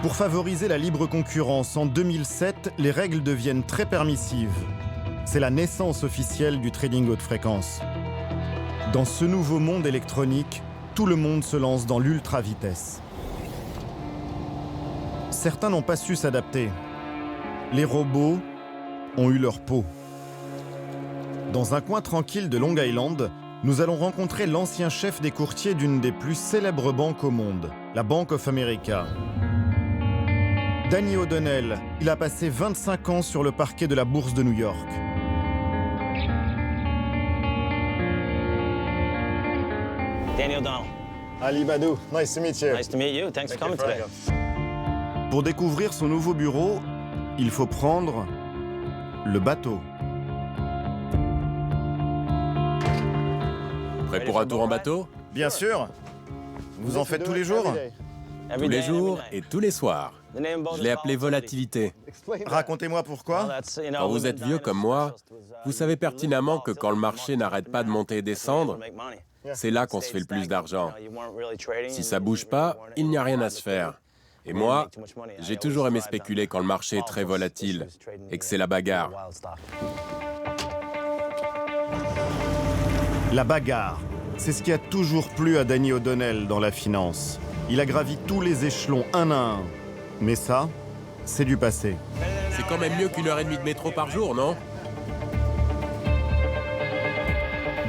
Pour favoriser la libre concurrence, en 2007, les règles deviennent très permissives. C'est la naissance officielle du trading haute fréquence. Dans ce nouveau monde électronique, tout le monde se lance dans l'ultra-vitesse. Certains n'ont pas su s'adapter. Les robots ont eu leur peau. Dans un coin tranquille de Long Island, nous allons rencontrer l'ancien chef des courtiers d'une des plus célèbres banques au monde, la Bank of America. Danny O'Donnell, il a passé 25 ans sur le parquet de la bourse de New York. Danny O'Donnell. Ali Badou, nice to meet you. Nice to meet you. Thanks for coming today. Pour découvrir son nouveau bureau, il faut prendre le bateau. Prêt pour un tour en bateau? Bien sûr. Vous en faites tous les jours? Tous les jours et tous les soirs. Je l'ai appelé volatilité. Racontez-moi pourquoi. Quand vous êtes vieux comme moi, vous savez pertinemment que quand le marché n'arrête pas de monter et descendre, c'est là qu'on se fait le plus d'argent. Si ça bouge pas, il n'y a rien à se faire. Et moi, j'ai toujours aimé spéculer quand le marché est très volatile et que c'est la bagarre. La bagarre, c'est ce qui a toujours plu à Danny O'Donnell dans la finance. Il a gravi tous les échelons un à un. Mais ça, c'est du passé. C'est quand même mieux qu'1 heure et demie de métro par jour, non?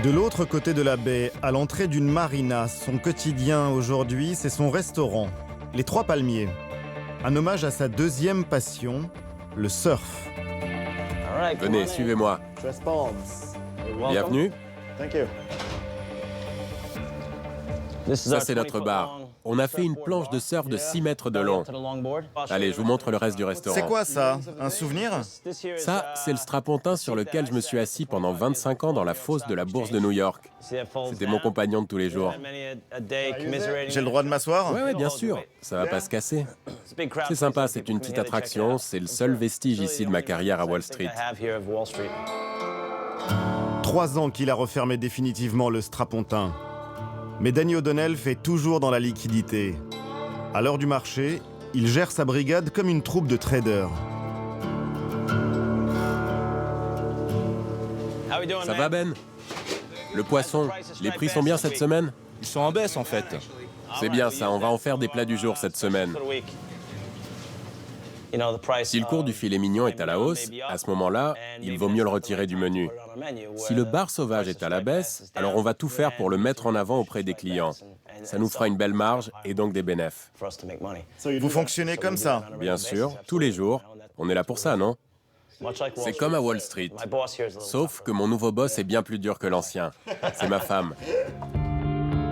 De l'autre côté de la baie, à l'entrée d'une marina, son quotidien aujourd'hui, c'est son restaurant, les Trois Palmiers. Un hommage à sa deuxième passion, le surf. Venez, suivez-moi. Bienvenue. Thank you. Ça, c'est notre bar. On a fait une planche de surf de 6 mètres de long. Allez, je vous montre le reste du restaurant. C'est quoi ça? Un souvenir? Ça, c'est le strapontin sur lequel je me suis assis pendant 25 ans dans la fosse de la bourse de New York. C'était mon compagnon de tous les jours. J'ai le droit de m'asseoir? Ouais, bien sûr. Ça va pas se casser. C'est sympa, c'est une petite attraction. C'est le seul vestige ici de ma carrière à Wall Street. 3 ans qu'il a refermé définitivement le strapontin. Mais Danny O'Donnell fait toujours dans la liquidité. À l'heure du marché, il gère sa brigade comme une troupe de traders. Ça va, Ben? Le poisson, les prix sont bien cette semaine? Ils sont en baisse, en fait. C'est bien ça, on va en faire des plats du jour cette semaine. Si le cours du filet mignon est à la hausse, à ce moment-là, il vaut mieux le retirer du menu. Si le bar sauvage est à la baisse, alors on va tout faire pour le mettre en avant auprès des clients. Ça nous fera une belle marge et donc des bénéfices. Vous fonctionnez comme ça? Bien sûr, tous les jours. On est là pour ça, non? C'est comme à Wall Street. Sauf que mon nouveau boss est bien plus dur que l'ancien. C'est ma femme.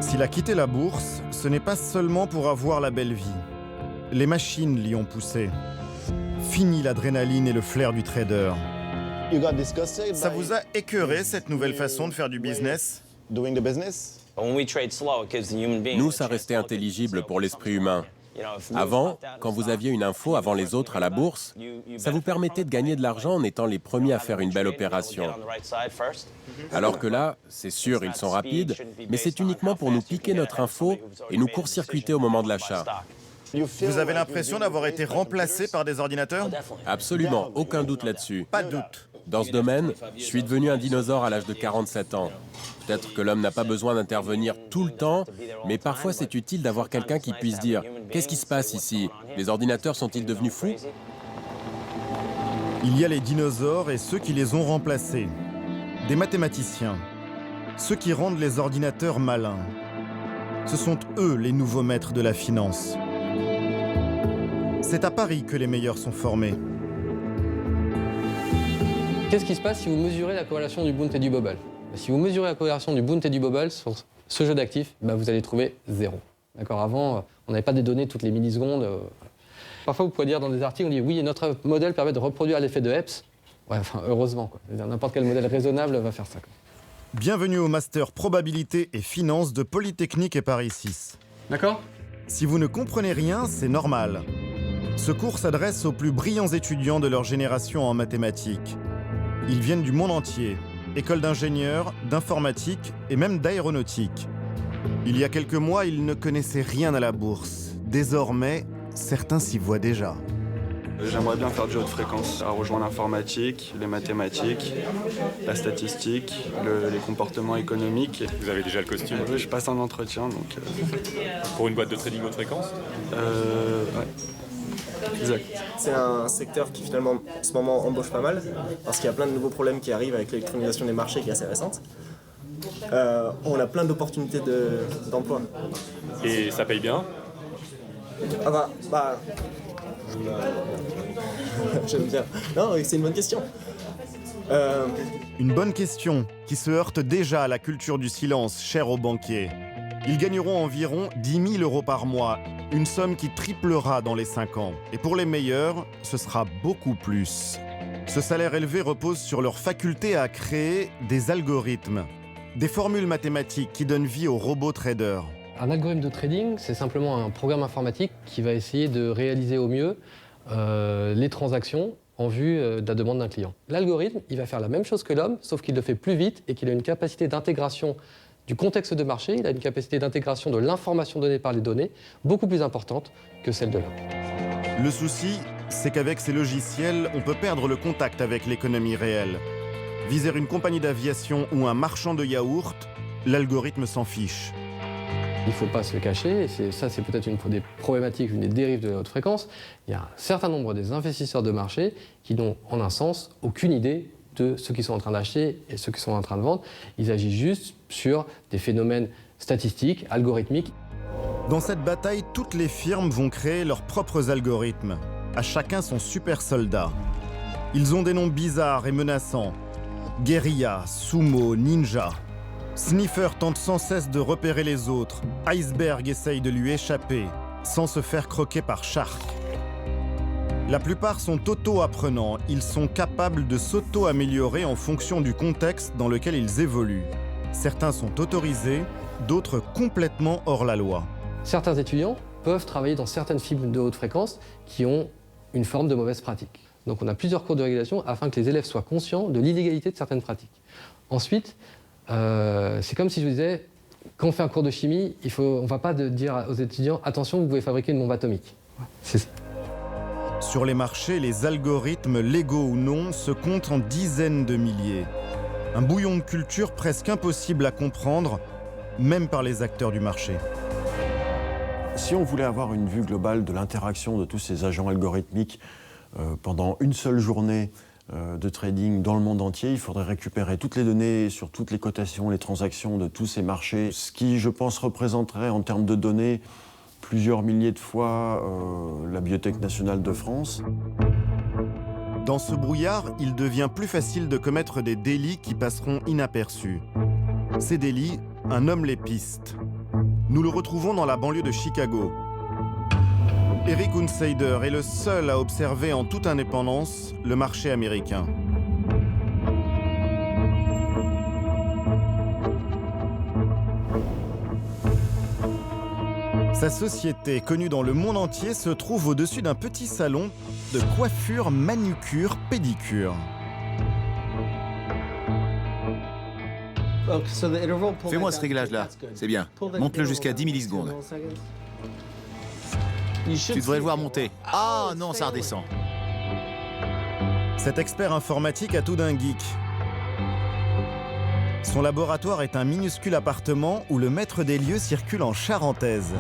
S'il a quitté la bourse, ce n'est pas seulement pour avoir la belle vie. Les machines l'y ont poussé. Fini l'adrénaline et le flair du trader. Ça vous a écœuré, cette nouvelle façon de faire du business? Nous, ça restait intelligible pour l'esprit humain. Avant, quand vous aviez une info avant les autres à la bourse, ça vous permettait de gagner de l'argent en étant les premiers à faire une belle opération. Alors que là, c'est sûr, ils sont rapides, mais c'est uniquement pour nous piquer notre info et nous court-circuiter au moment de l'achat. Vous avez l'impression d'avoir été remplacé par des ordinateurs? Absolument, aucun doute là-dessus. Pas de doute. Dans ce domaine, je suis devenu un dinosaure à l'âge de 47 ans. Peut-être que l'homme n'a pas besoin d'intervenir tout le temps, mais parfois c'est utile d'avoir quelqu'un qui puisse dire « Qu'est-ce qui se passe ici? Les ordinateurs sont-ils devenus fous ?» Il y a les dinosaures et ceux qui les ont remplacés. Des mathématiciens. Ceux qui rendent les ordinateurs malins. Ce sont eux les nouveaux maîtres de la finance. C'est à Paris que les meilleurs sont formés. Qu'est-ce qui se passe si vous mesurez la corrélation du Bund et du Bobble? Si vous mesurez la corrélation du Bund et du Bobble sur ce jeu d'actifs, vous allez trouver 0. D'accord, avant, on n'avait pas des données toutes les millisecondes. Parfois, vous pouvez dire dans des articles, on dit oui, notre modèle permet de reproduire l'effet de Hepps. Ouais, enfin, heureusement, quoi. N'importe quel modèle raisonnable va faire ça, quoi. Bienvenue au Master Probabilité et Finance de Polytechnique et Paris 6. D'accord? Si vous ne comprenez rien, c'est normal. Ce cours s'adresse aux plus brillants étudiants de leur génération en mathématiques. Ils viennent du monde entier, écoles d'ingénieurs, d'informatique et même d'aéronautique. Il y a quelques mois, ils ne connaissaient rien à la bourse. Désormais, certains s'y voient déjà. J'aimerais bien faire du haute fréquence, à rejoindre l'informatique, les mathématiques, la statistique, les comportements économiques. Vous avez déjà le costume? Oui, je passe un entretien, donc... Pour une boîte de trading haute fréquence? Ouais. Exact. C'est un secteur qui finalement en ce moment embauche pas mal parce qu'il y a plein de nouveaux problèmes qui arrivent avec l'électronisation des marchés qui est assez récente. On a plein d'opportunités d'emploi. Et ça paye bien? J'aime bien. Non, c'est une bonne question. Une bonne question qui se heurte déjà à la culture du silence chère aux banquiers. Ils gagneront environ 10 000 € par mois, une somme qui triplera dans les 5 ans. Et pour les meilleurs, ce sera beaucoup plus. Ce salaire élevé repose sur leur faculté à créer des algorithmes, des formules mathématiques qui donnent vie aux robots traders. Un algorithme de trading, c'est simplement un programme informatique qui va essayer de réaliser au mieux les transactions en vue de la demande d'un client. L'algorithme, il va faire la même chose que l'homme, sauf qu'il le fait plus vite et qu'il a une capacité d'intégration du contexte de marché, il a une capacité d'intégration de l'information donnée par les données beaucoup plus importante que celle de l'homme. Le souci, c'est qu'avec ces logiciels, on peut perdre le contact avec l'économie réelle. Viser une compagnie d'aviation ou un marchand de yaourt, l'algorithme s'en fiche. Il ne faut pas se le cacher, et ça c'est peut-être une des problématiques, une des dérives de la haute fréquence. Il y a un certain nombre des investisseurs de marché qui n'ont en un sens aucune idée de ceux qui sont en train d'acheter et ceux qui sont en train de vendre. Ils agissent juste sur des phénomènes statistiques, algorithmiques. Dans cette bataille, toutes les firmes vont créer leurs propres algorithmes. À chacun son super soldat. Ils ont des noms bizarres et menaçants. Guérilla, Sumo, Ninja. Sniffer tente sans cesse de repérer les autres. Iceberg essaye de lui échapper, sans se faire croquer par Shark. La plupart sont auto-apprenants, ils sont capables de s'auto-améliorer en fonction du contexte dans lequel ils évoluent. Certains sont autorisés, d'autres complètement hors la loi. Certains étudiants peuvent travailler dans certaines fibres de haute fréquence qui ont une forme de mauvaise pratique. Donc on a plusieurs cours de régulation afin que les élèves soient conscients de l'illégalité de certaines pratiques. Ensuite, c'est comme si je vous disais, quand on fait un cours de chimie, on ne va pas dire aux étudiants « attention, vous pouvez fabriquer une bombe atomique ». Sur les marchés, les algorithmes, légaux ou non, se comptent en dizaines de milliers. Un bouillon de culture presque impossible à comprendre, même par les acteurs du marché. Si on voulait avoir une vue globale de l'interaction de tous ces agents algorithmiques pendant une seule journée de trading dans le monde entier, il faudrait récupérer toutes les données sur toutes les cotations, les transactions de tous ces marchés, ce qui, je pense, représenterait en termes de données plusieurs milliers de fois la Bibliothèque nationale de France. Dans ce brouillard, il devient plus facile de commettre des délits qui passeront inaperçus. Ces délits, un homme les piste. Nous le retrouvons dans la banlieue de Chicago. Eric Hunsader est le seul à observer en toute indépendance le marché américain. Sa société, connue dans le monde entier, se trouve au-dessus d'un petit salon de coiffure, manucure, pédicure. Fais-moi ce réglage-là, c'est bien. Monte-le jusqu'à 10 millisecondes. Tu devrais le voir monter. Ah non, ça redescend. Cet expert informatique a tout d'un geek. Son laboratoire est un minuscule appartement où le maître des lieux circule en charentaise.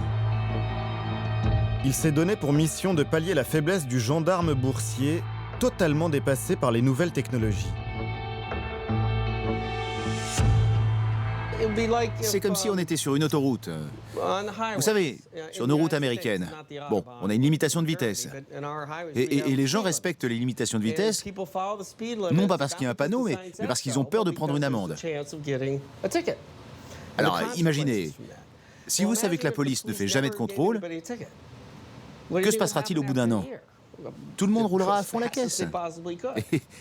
Il s'est donné pour mission de pallier la faiblesse du gendarme boursier, totalement dépassé par les nouvelles technologies. C'est comme si on était sur une autoroute. Vous savez, sur nos routes américaines. Bon, on a une limitation de vitesse. Et les gens respectent les limitations de vitesse, non pas parce qu'il y a un panneau, mais parce qu'ils ont peur de prendre une amende. Alors, imaginez, si vous savez que la police ne fait jamais de contrôle, que se passera-t-il au bout d'un an? Tout le monde roulera à fond la caisse.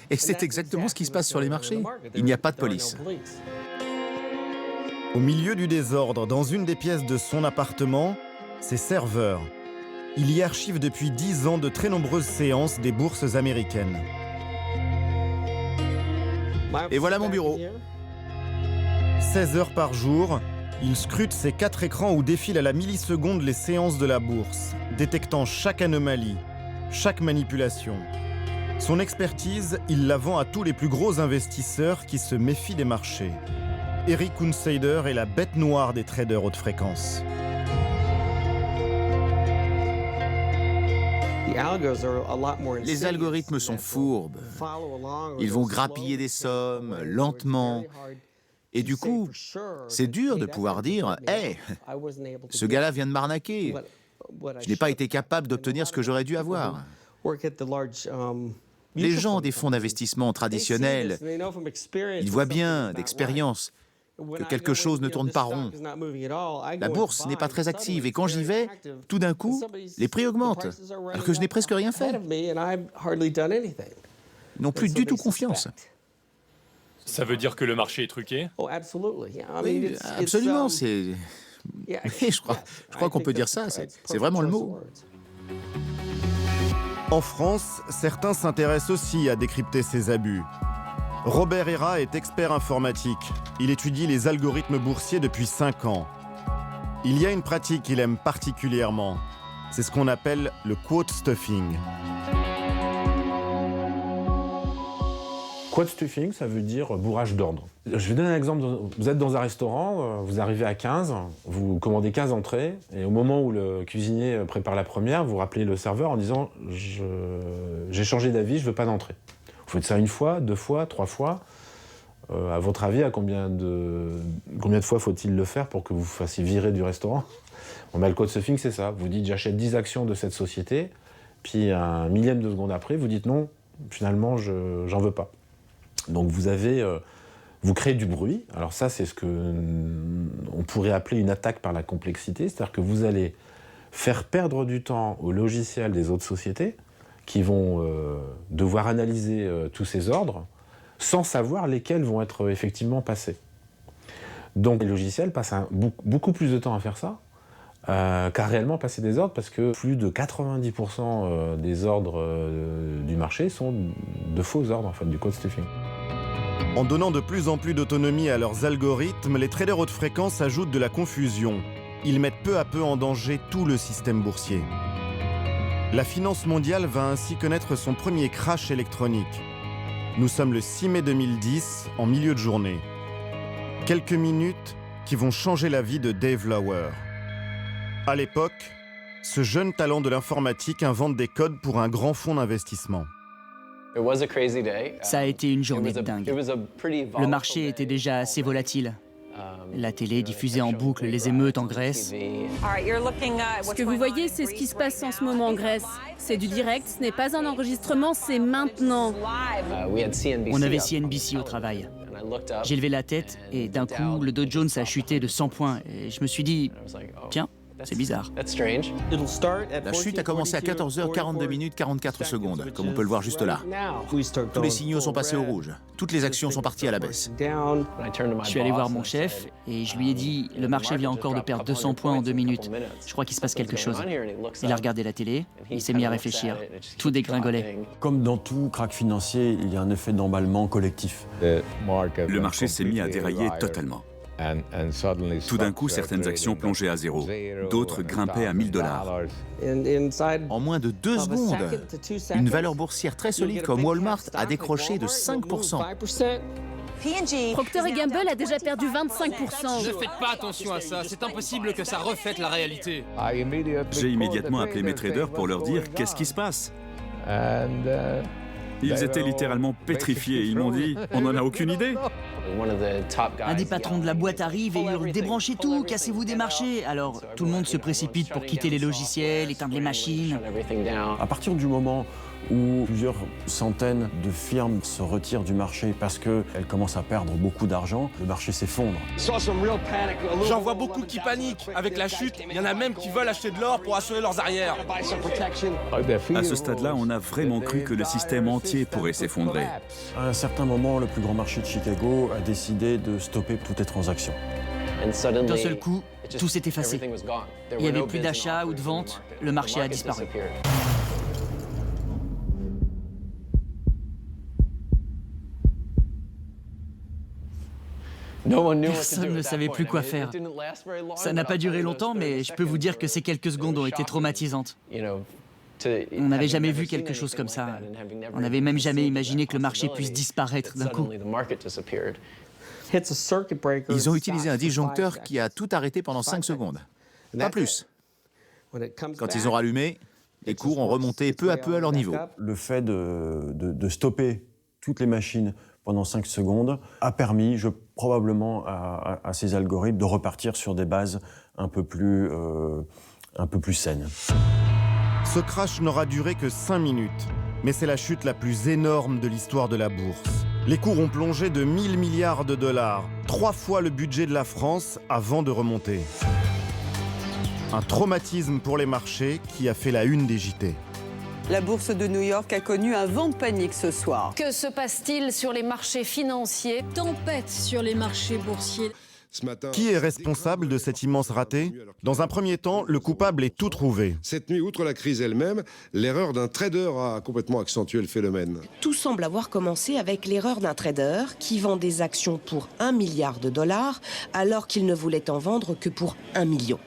Et c'est exactement ce qui se passe sur les marchés. Il n'y a pas de police. Au milieu du désordre, dans une des pièces de son appartement, ses serveurs. Il y archive depuis 10 ans de très nombreuses séances des bourses américaines. Et voilà mon bureau. 16 heures par jour, il scrute ces 4 écrans où défilent à la milliseconde les séances de la bourse, détectant chaque anomalie, chaque manipulation. Son expertise, il la vend à tous les plus gros investisseurs qui se méfient des marchés. Eric Hunsader est la bête noire des traders haute fréquence. Les algorithmes sont fourbes. Ils vont grappiller des sommes lentement. Et du coup, c'est dur de pouvoir dire « Hey, ce gars-là vient de m'arnaquer. Je n'ai pas été capable d'obtenir ce que j'aurais dû avoir. » Les gens des fonds d'investissement traditionnels, ils voient bien, d'expérience, que quelque chose ne tourne pas rond. La bourse n'est pas très active et quand j'y vais, tout d'un coup, les prix augmentent, alors que je n'ai presque rien fait. Ils n'ont plus du tout confiance. Ça veut dire que le marché est truqué? Oui, absolument, je crois qu'on peut dire ça, c'est vraiment le mot. En France, certains s'intéressent aussi à décrypter ces abus. Robert Hera est expert informatique. Il étudie les algorithmes boursiers depuis 5 ans. Il y a une pratique qu'il aime particulièrement. C'est ce qu'on appelle le quote stuffing. Quote stuffing, ça veut dire bourrage d'ordre. Je vais donner un exemple. Vous êtes dans un restaurant, vous arrivez à 15, vous commandez 15 entrées, et au moment où le cuisinier prépare la première, vous rappelez le serveur en disant « j'ai changé d'avis, je veux pas d'entrée ». Vous faites ça 1 fois, 2 fois, 3 fois. À votre avis, à combien de fois faut-il le faire pour que vous vous fassiez virer du restaurant? Le quote stuffing, c'est ça. Vous dites « j'achète 10 actions de cette société », puis un millième de seconde après, vous dites « non, finalement, j'en veux pas ». Donc vous avez Vous créez du bruit. Alors ça, c'est ce qu'on pourrait appeler une attaque par la complexité. C'est-à-dire que vous allez faire perdre du temps aux logiciels des autres sociétés qui vont devoir analyser tous ces ordres sans savoir lesquels vont être effectivement passés. Donc les logiciels passent beaucoup plus de temps à faire ça qu'à réellement passer des ordres, parce que plus de 90% des ordres du marché sont de faux ordres, en fait, du code stuffing. En donnant de plus en plus d'autonomie à leurs algorithmes, les traders haute fréquence ajoutent de la confusion. Ils mettent peu à peu en danger tout le système boursier. La finance mondiale va ainsi connaître son premier crash électronique. Nous sommes le 6 mai 2010, en milieu de journée. Quelques minutes qui vont changer la vie de Dave Lauer. À l'époque, ce jeune talent de l'informatique invente des codes pour un grand fonds d'investissement. Ça a été une journée de dingue. Le marché était déjà assez volatile. La télé diffusait en boucle les émeutes en Grèce. Ce que vous voyez, c'est ce qui se passe en ce moment en Grèce. C'est du direct, ce n'est pas un enregistrement, c'est maintenant. On avait CNBC au travail. J'ai levé la tête et d'un coup, le Dow Jones a chuté de 100 points. Et je me suis dit, tiens, c'est bizarre. La chute a commencé à 14h42 44 secondes, comme on peut le voir juste là. Tous les signaux sont passés au rouge. Toutes les actions sont parties à la baisse. Je suis allé voir mon chef et je lui ai dit, le marché vient encore de perdre 200 points en 2 minutes. Je crois qu'il se passe quelque chose. Il a regardé la télé, il s'est mis à réfléchir. Tout dégringolait. Comme dans tout crack financier, il y a un effet d'emballement collectif. Le marché s'est mis à dérailler totalement. Tout d'un coup, certaines actions plongeaient à zéro, d'autres grimpaient à $1000. En moins de 2 secondes, une valeur boursière très solide comme Walmart a décroché de 5%. Procter & Gamble a déjà perdu 25%. Ne faites pas attention à ça, c'est impossible que ça reflète la réalité. J'ai immédiatement appelé mes traders pour leur dire qu'est-ce qui se passe. Ils étaient littéralement pétrifiés. Ils m'ont dit, on n'en a aucune idée. Un des patrons de la boîte arrive et hurle, débranchez tout, cassez-vous des marchés. Alors tout le monde se précipite pour quitter les logiciels, éteindre les machines. À partir du moment où plusieurs centaines de firmes se retirent du marché parce qu'elles commencent à perdre beaucoup d'argent, le marché s'effondre. J'en vois beaucoup qui paniquent. Avec la chute, il y en a même qui veulent acheter de l'or pour assurer leurs arrières. À ce stade-là, on a vraiment cru que le système entier pourrait s'effondrer. À un certain moment, le plus grand marché de Chicago a décidé de stopper toutes les transactions. D'un seul coup, tout s'est effacé. Il n'y avait plus d'achat ou de vente, le marché a disparu. Personne ne savait plus quoi faire. Ça n'a pas duré longtemps, mais je peux vous dire que ces quelques secondes ont été traumatisantes. On n'avait jamais vu quelque chose comme ça. On n'avait même jamais imaginé que le marché puisse disparaître d'un coup. Ils ont utilisé un disjoncteur qui a tout arrêté pendant 5 secondes. Pas plus. Quand ils ont rallumé, les cours ont remonté peu à peu à leur niveau. Le fait de stopper toutes les machines pendant 5 secondes a permis, probablement, à ces algorithmes de repartir sur des bases un peu plus saines. Ce crash n'aura duré que 5 minutes, mais c'est la chute la plus énorme de l'histoire de la bourse. Les cours ont plongé de 1000 milliards de dollars, 3 fois le budget de la France avant de remonter. Un traumatisme pour les marchés qui a fait la une des JT. La bourse de New York a connu un vent de panique ce soir. Que se passe-t-il sur les marchés financiers? Tempête sur les marchés boursiers. Qui est responsable de cet immense raté? Dans un premier temps, le coupable est tout trouvé. Cette nuit, outre la crise elle-même, l'erreur d'un trader a complètement accentué le phénomène. Tout semble avoir commencé avec l'erreur d'un trader qui vend des actions pour $1 milliard alors qu'il ne voulait en vendre que pour 1 million.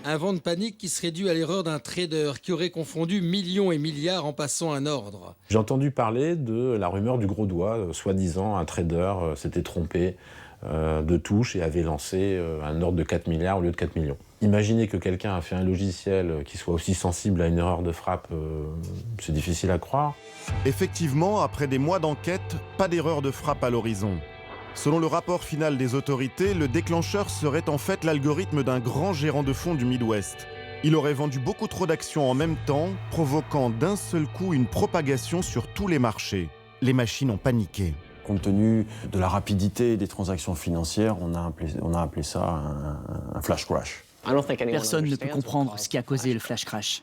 Un vent de panique qui serait dû à l'erreur d'un trader qui aurait confondu millions et milliards en passant un ordre. J'ai entendu parler de la rumeur du gros doigt, soi-disant un trader s'était trompé de touche et avait lancé un ordre de 4 milliards au lieu de 4 millions. Imaginez que quelqu'un a fait un logiciel qui soit aussi sensible à une erreur de frappe, c'est difficile à croire. Effectivement, après des mois d'enquête, pas d'erreur de frappe à l'horizon. Selon le rapport final des autorités, le déclencheur serait en fait l'algorithme d'un grand gérant de fonds du Midwest. Il aurait vendu beaucoup trop d'actions en même temps, provoquant d'un seul coup une propagation sur tous les marchés. Les machines ont paniqué. Compte tenu de la rapidité des transactions financières, on a appelé ça un flash crash. Personne ne peut comprendre ce qui a causé le flash crash.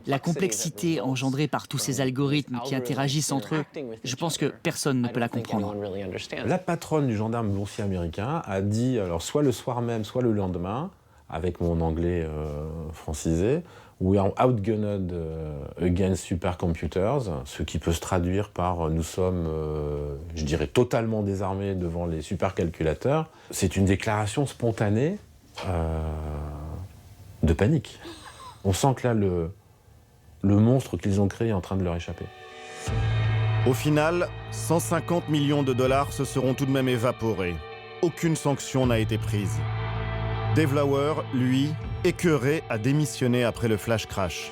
La complexité engendrée par tous ces algorithmes qui interagissent entre eux, je pense que personne ne peut la comprendre. La patronne du gendarme boursier américain a dit, alors soit le soir même, soit le lendemain, avec mon anglais francisé, We are outgunned against supercomputers, ce qui peut se traduire par nous sommes, je dirais, totalement désarmés devant les supercalculateurs. C'est une déclaration spontanée de panique. On sent que là, le monstre qu'ils ont créé est en train de leur échapper. Au final, 150 millions de dollars se seront tout de même évaporés. Aucune sanction n'a été prise. Dave Lauer, lui, écœuré, a démissionné après le flash crash.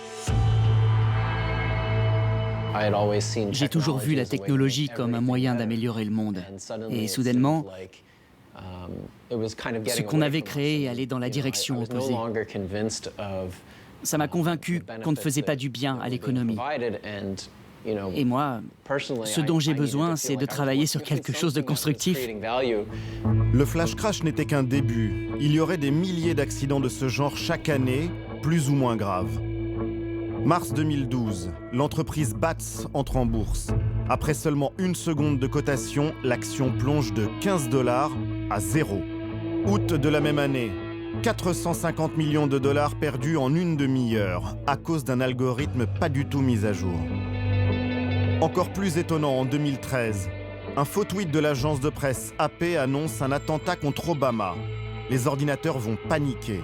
J'ai toujours vu la technologie comme un moyen d'améliorer le monde. Et soudainement, ce qu'on avait créé allait dans la direction opposée. Ça m'a convaincu qu'on ne faisait pas du bien à l'économie. Et moi, ce dont j'ai besoin, c'est de travailler sur quelque chose de constructif. Le flash crash n'était qu'un début. Il y aurait des milliers d'accidents de ce genre chaque année, plus ou moins graves. Mars 2012, l'entreprise Bats entre en bourse. Après seulement 1 seconde de cotation, l'action plonge de 15 $ à 0. Août de la même année, 450 millions de dollars perdus en une demi-heure à cause d'un algorithme pas du tout mis à jour. Encore plus étonnant, en 2013, un faux tweet de l'agence de presse AP annonce un attentat contre Obama. Les ordinateurs vont paniquer.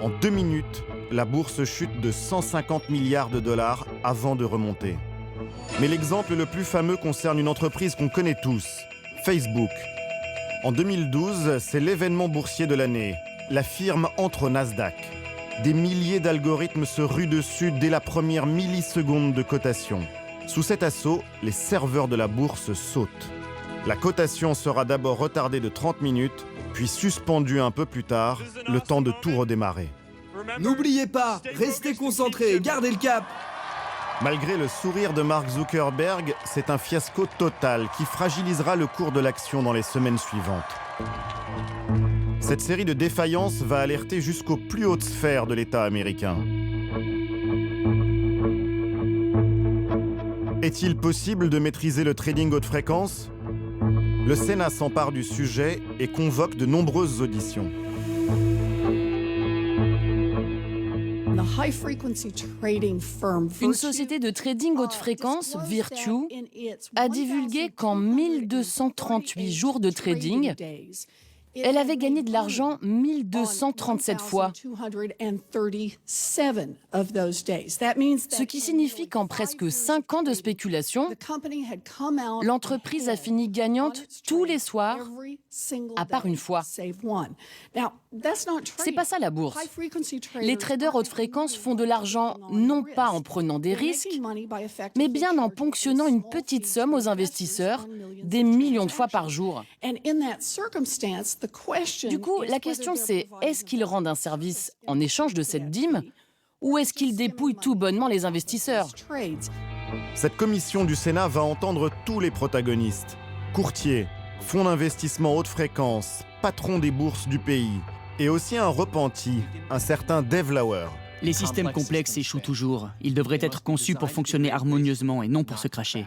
En 2 minutes, la bourse chute de 150 milliards de dollars avant de remonter. Mais l'exemple le plus fameux concerne une entreprise qu'on connaît tous, Facebook. En 2012, c'est l'événement boursier de l'année. La firme entre au Nasdaq. Des milliers d'algorithmes se ruent dessus dès la première milliseconde de cotation. Sous cet assaut, les serveurs de la bourse sautent. La cotation sera d'abord retardée de 30 minutes, puis suspendue un peu plus tard, le temps de tout redémarrer. N'oubliez pas, restez concentrés, gardez le cap. Malgré le sourire de Mark Zuckerberg, c'est un fiasco total qui fragilisera le cours de l'action dans les semaines suivantes. Cette série de défaillances va alerter jusqu'aux plus hautes sphères de l'État américain. Est-il possible de maîtriser le trading haute fréquence ? Le Sénat s'empare du sujet et convoque de nombreuses auditions. Une société de trading haute fréquence, Virtu, a divulgué qu'en 1238 jours de trading, elle avait gagné de l'argent 1237 fois. Ce qui signifie qu'en presque 5 ans de spéculation, l'entreprise a fini gagnante tous les soirs, à part une fois. C'est pas ça la bourse. Les traders haute fréquence font de l'argent non pas en prenant des risques, mais bien en ponctionnant une petite somme aux investisseurs, des millions de fois par jour. Du coup, la question c'est, est-ce qu'ils rendent un service en échange de cette dîme ou est-ce qu'ils dépouillent tout bonnement les investisseurs ? Cette commission du Sénat va entendre tous les protagonistes. Courtiers, fonds d'investissement haute fréquence, patrons des bourses du pays, et aussi un repenti, un certain Dave Lauer. Les systèmes complexes échouent toujours. Ils devraient être conçus pour fonctionner harmonieusement et non pour se cracher.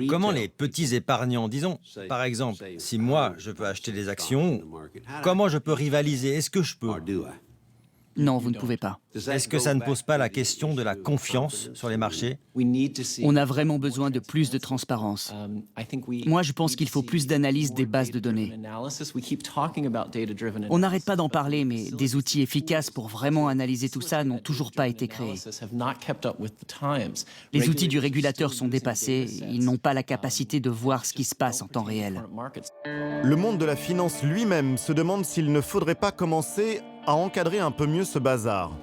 Comment les petits épargnants, disons, par exemple, si moi je peux acheter des actions, comment je peux rivaliser? Est-ce que je peux? Non, vous ne pouvez pas. Est-ce que ça ne pose pas la question de la confiance sur les marchés? On a vraiment besoin de plus de transparence. Moi, je pense qu'il faut plus d'analyse des bases de données. On n'arrête pas d'en parler, mais des outils efficaces pour vraiment analyser tout ça n'ont toujours pas été créés. Les outils du régulateur sont dépassés, ils n'ont pas la capacité de voir ce qui se passe en temps réel. Le monde de la finance lui-même se demande s'il ne faudrait pas commencer à encadrer un peu mieux ce bazar.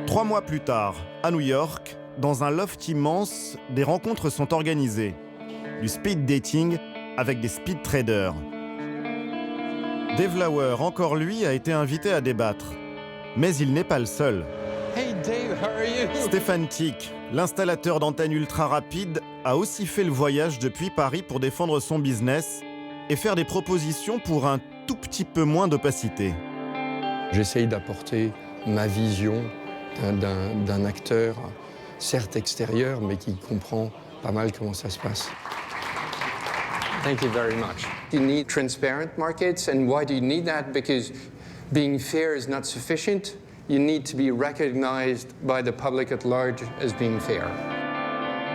3 mois plus tard, à New York, dans un loft immense, des rencontres sont organisées. Du speed dating avec des speed traders. Dave Lauer, encore lui, a été invité à débattre. Mais il n'est pas le seul. Stéphane Tick, l'installateur d'antennes ultra rapides, a aussi fait le voyage depuis Paris pour défendre son business et faire des propositions pour un tout petit peu moins d'opacité. J'essaye d'apporter ma vision d'un acteur, certes extérieur, mais qui comprend pas mal comment ça se passe. Thank you very much. You need transparent markets, and why do you need that? Because being fair is not sufficient. You need to be recognized by the public at large as being fair.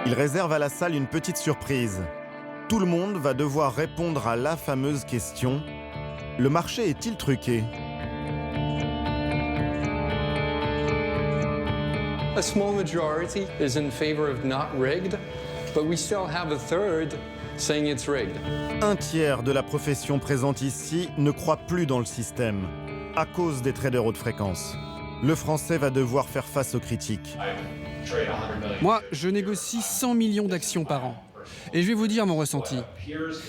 Il réserve à la salle une petite surprise. Tout le monde va devoir répondre à la fameuse question: le marché est-il truqué? A small majority is in favor of not rigged, but we still have a third saying it's rigged. Un tiers de la profession présente ici ne croit plus dans le système, à cause des traders haute fréquence. Le Français va devoir faire face aux critiques. Moi, je négocie 100 millions d'actions par an. Et je vais vous dire mon ressenti.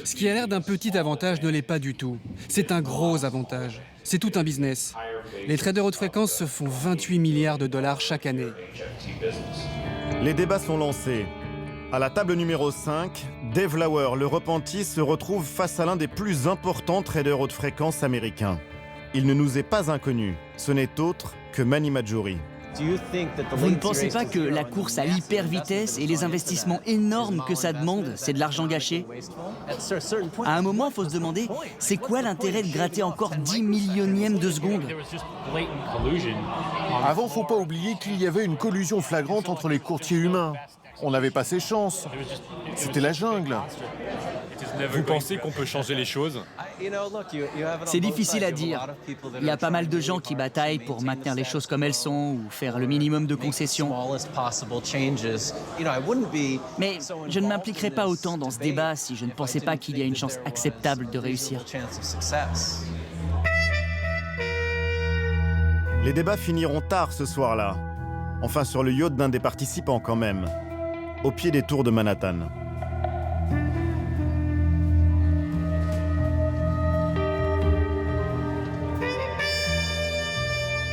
Ce qui a l'air d'un petit avantage ne l'est pas du tout. C'est un gros avantage. C'est tout un business. Les traders haute fréquence se font 28 milliards de dollars chaque année. Les débats sont lancés. À la table numéro 5, Dave Lauer, le repenti, se retrouve face à l'un des plus importants traders haute fréquence américains. Il ne nous est pas inconnu. Ce n'est autre que Manny Maggiore. Vous ne pensez pas que la course à l'hyper-vitesse et les investissements énormes que ça demande, c'est de l'argent gâché? À un moment, il faut se demander, c'est quoi l'intérêt de gratter encore 10 millionièmes de seconde? Avant, faut pas oublier qu'il y avait une collusion flagrante entre les courtiers humains. On n'avait pas ses chances. C'était la jungle. Vous pensez qu'on peut changer les choses? C'est difficile à dire. Il y a pas mal de gens qui bataillent pour maintenir les choses comme elles sont ou faire le minimum de concessions. Mais je ne m'impliquerai pas autant dans ce débat si je ne pensais pas qu'il y a une chance acceptable de réussir. Les débats finiront tard ce soir-là. Enfin, sur le yacht d'un des participants quand même. Au pied des tours de Manhattan.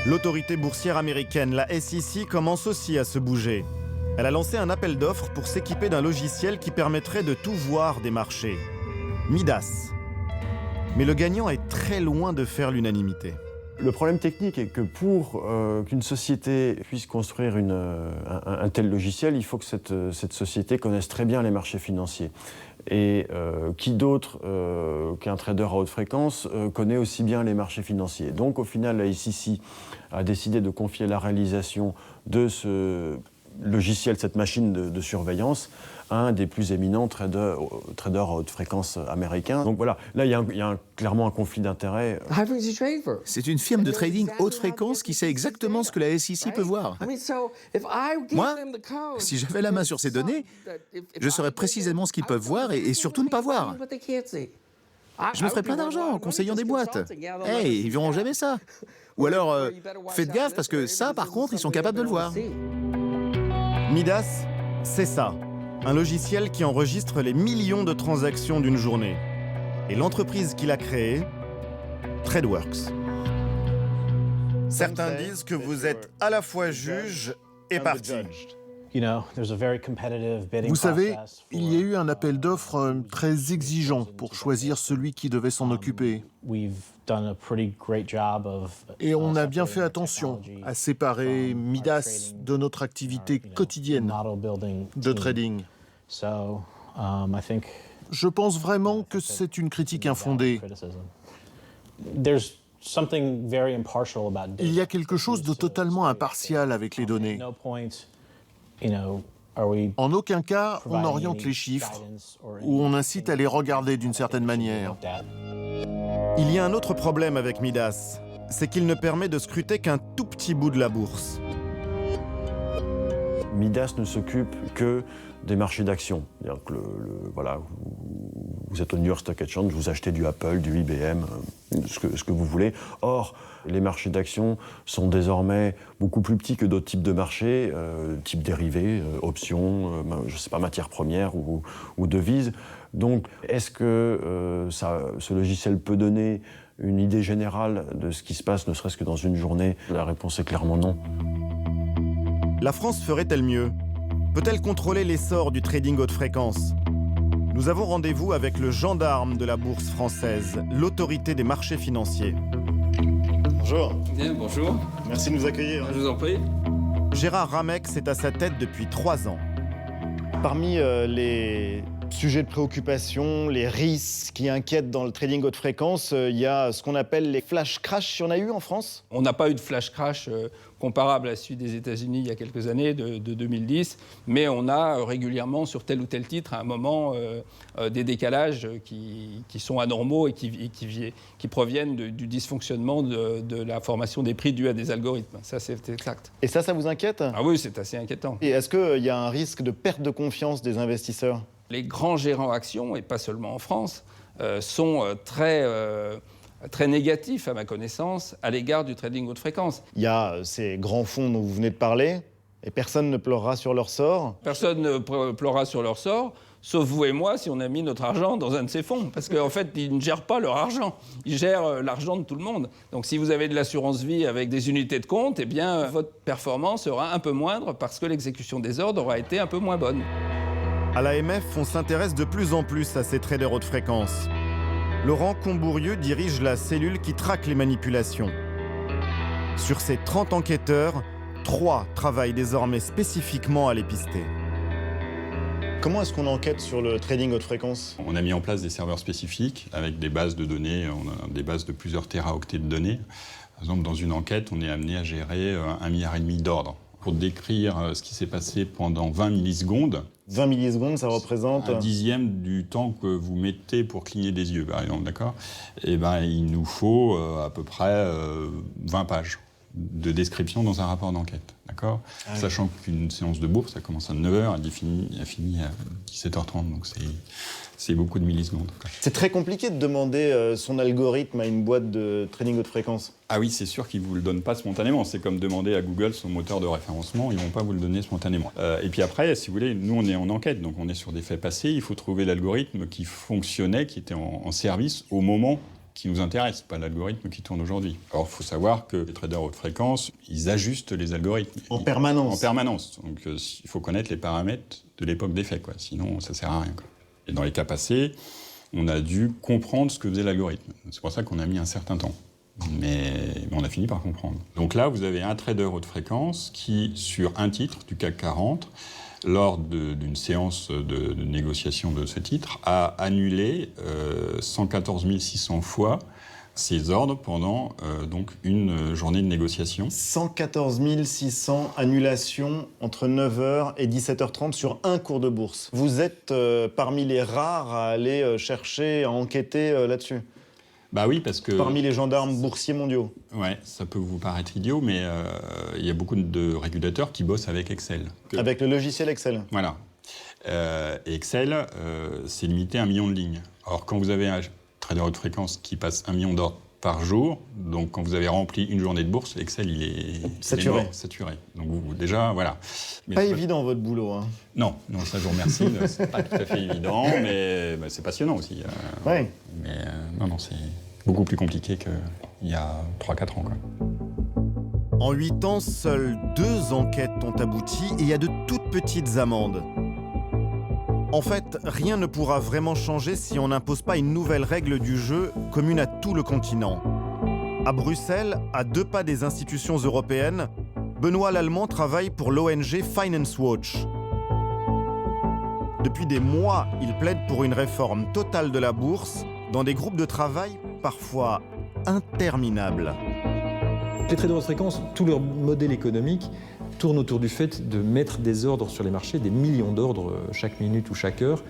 L'autorité boursière américaine, la SEC, commence aussi à se bouger. Elle a lancé un appel d'offres pour s'équiper d'un logiciel qui permettrait de tout voir des marchés. Midas. Mais le gagnant est très loin de faire l'unanimité. Le problème technique est que pour qu'une société puisse construire un tel logiciel, il faut que cette société connaisse très bien les marchés financiers. Et qui d'autre qu'un trader à haute fréquence connaît aussi bien les marchés financiers. Donc au final, la SEC a décidé de confier la réalisation de ce logiciel, cette machine de surveillance, à un des plus éminents traders à haute fréquence américains. Donc voilà, là il y a clairement un conflit d'intérêts. C'est une firme de trading haute fréquence qui sait exactement ce que la SEC peut voir. Moi, si j'avais la main sur ces données, je saurais précisément ce qu'ils peuvent voir et surtout ne pas voir. Je me ferais plein d'argent en conseillant des boîtes. Hey, ils verront jamais ça. Ou alors, faites gaffe parce que ça, par contre, ils sont capables de le voir. Midas, c'est ça. Un logiciel qui enregistre les millions de transactions d'une journée. Et l'entreprise qui l'a créé, TradeWorks. Certains disent que vous êtes à la fois juge et partie. Vous savez, il y a eu un appel d'offres très exigeant pour choisir celui qui devait s'en occuper. Et on a bien fait attention à séparer Midas de notre activité quotidienne de trading. Je pense vraiment que c'est une critique infondée. Il y a quelque chose de totalement impartial avec les données. En aucun cas, on oriente les chiffres ou on incite à les regarder d'une certaine manière. Il y a un autre problème avec Midas, c'est qu'il ne permet de scruter qu'un tout petit bout de la bourse. Midas ne s'occupe que des marchés d'actions. Voilà, vous êtes au New York Stock Exchange, vous achetez du Apple, du IBM, ce que vous voulez. Or, les marchés d'actions sont désormais beaucoup plus petits que d'autres types de marchés, type dérivés, options, je sais pas, matières premières ou devises. Donc, est-ce que ce logiciel peut donner une idée générale de ce qui se passe, ne serait-ce que dans une journée? La réponse est clairement non. La France ferait-elle mieux? Peut-elle contrôler l'essor du trading haute fréquence? Nous avons rendez-vous avec le gendarme de la bourse française, l'autorité des marchés financiers. Bonjour. Bien, bonjour. Merci de nous accueillir. Je vous en prie. Gérard Ramex est à sa tête depuis 3 ans. Parmi les sujets de préoccupation, les risques qui inquiètent dans le trading haute fréquence, il y a ce qu'on appelle les flash crash. Il y en a eu en France? On n'a pas eu de flash crash comparable à celui des États-Unis il y a quelques années, de 2010, mais on a régulièrement sur tel ou tel titre à un moment des décalages qui sont anormaux et qui proviennent du dysfonctionnement de la formation des prix dû à des algorithmes. Ça, c'est exact. Et ça vous inquiète? Ah oui, c'est assez inquiétant. Et est-ce qu'il y a un risque de perte de confiance des investisseurs? Les grands gérants actions, et pas seulement en France, sont très négatifs, à ma connaissance, à l'égard du trading haute fréquence. Il y a ces grands fonds dont vous venez de parler, et personne ne pleurera sur leur sort. Personne ne pleurera sur leur sort, sauf vous et moi, si on a mis notre argent dans un de ces fonds. Parce qu'en fait, ils ne gèrent pas leur argent. Ils gèrent l'argent de tout le monde. Donc si vous avez de l'assurance vie avec des unités de compte, eh bien, votre performance sera un peu moindre parce que l'exécution des ordres aura été un peu moins bonne. À l'AMF, on s'intéresse de plus en plus à ces traders haute fréquence. Laurent Combourieux dirige la cellule qui traque les manipulations. Sur ces 30 enquêteurs, 3 travaillent désormais spécifiquement à les pister. Comment est-ce qu'on enquête sur le trading haute fréquence? On a mis en place des serveurs spécifiques avec des bases de données, on a des bases de plusieurs téraoctets de données. Par exemple, dans une enquête, on est amené à gérer 1,5 milliard d'ordres. Pour décrire ce qui s'est passé pendant 20 millisecondes. 20 millisecondes, ça représente... 1/10 du temps que vous mettez pour cligner des yeux, par exemple, d'accord? Eh bien, il nous faut à peu près 20 pages de description dans un rapport d'enquête, d'accord? Ah oui. Sachant qu'une séance de bourse, ça commence à 9h, elle finit à 17h30, donc c'est beaucoup de millisecondes. C'est très compliqué de demander son algorithme à une boîte de trading haute fréquence. Ah oui, c'est sûr qu'ils ne vous le donnent pas spontanément. C'est comme demander à Google son moteur de référencement, ils ne vont pas vous le donner spontanément. Et puis après, si vous voulez, nous on est en enquête, donc on est sur des faits passés, il faut trouver l'algorithme qui fonctionnait, qui était en service au moment qui nous intéresse, pas l'algorithme qui tourne aujourd'hui. Alors il faut savoir que les traders haute fréquence, ils ajustent les algorithmes. En permanence? En permanence. Donc il faut connaître les paramètres de l'époque des faits, quoi. Sinon ça ne sert à rien, quoi. Et dans les cas passés, on a dû comprendre ce que faisait l'algorithme. C'est pour ça qu'on a mis un certain temps. Mais on a fini par comprendre. Donc là, vous avez un trader haute fréquence qui, sur un titre du CAC 40, lors d'une séance de négociation de ce titre, a annulé 114 600 fois ses ordres pendant donc une journée de négociation. 114 600 annulations entre 9h et 17h30 sur un cours de bourse. Vous êtes parmi les rares à aller chercher, à enquêter là-dessus? Bah oui, parce que... Parmi les gendarmes boursiers mondiaux. Ouais, ça peut vous paraître idiot, mais il y a beaucoup de régulateurs qui bossent avec Excel. Avec le logiciel Excel? Voilà. Et Excel, c'est limité à 1 million de lignes. Alors, quand vous avez un trader haute fréquence qui passe 1 million d'ordres par jour, donc quand vous avez rempli une journée de bourse, Excel, il est saturé. Saturé. Donc vous, déjà, voilà. Mais pas évident votre boulot, hein? Non, ça je vous remercie. C'est pas tout à fait évident, mais c'est passionnant aussi. Ouais. Mais non, c'est beaucoup plus compliqué qu'il y a 3-4 ans, quoi. En 8 ans, seules 2 enquêtes ont abouti et il y a de toutes petites amendes. En fait, rien ne pourra vraiment changer si on n'impose pas une nouvelle règle du jeu commune à tout le continent. À Bruxelles, à 2 pas des institutions européennes, Benoît Lallemand travaille pour l'ONG Finance Watch. Depuis des mois, il plaide pour une réforme totale de la bourse dans des groupes de travail parfois interminables. Les traders haute fréquence, tout leur modèle économique tourne autour du fait de mettre des ordres sur les marchés, des millions d'ordres chaque minute ou chaque heure,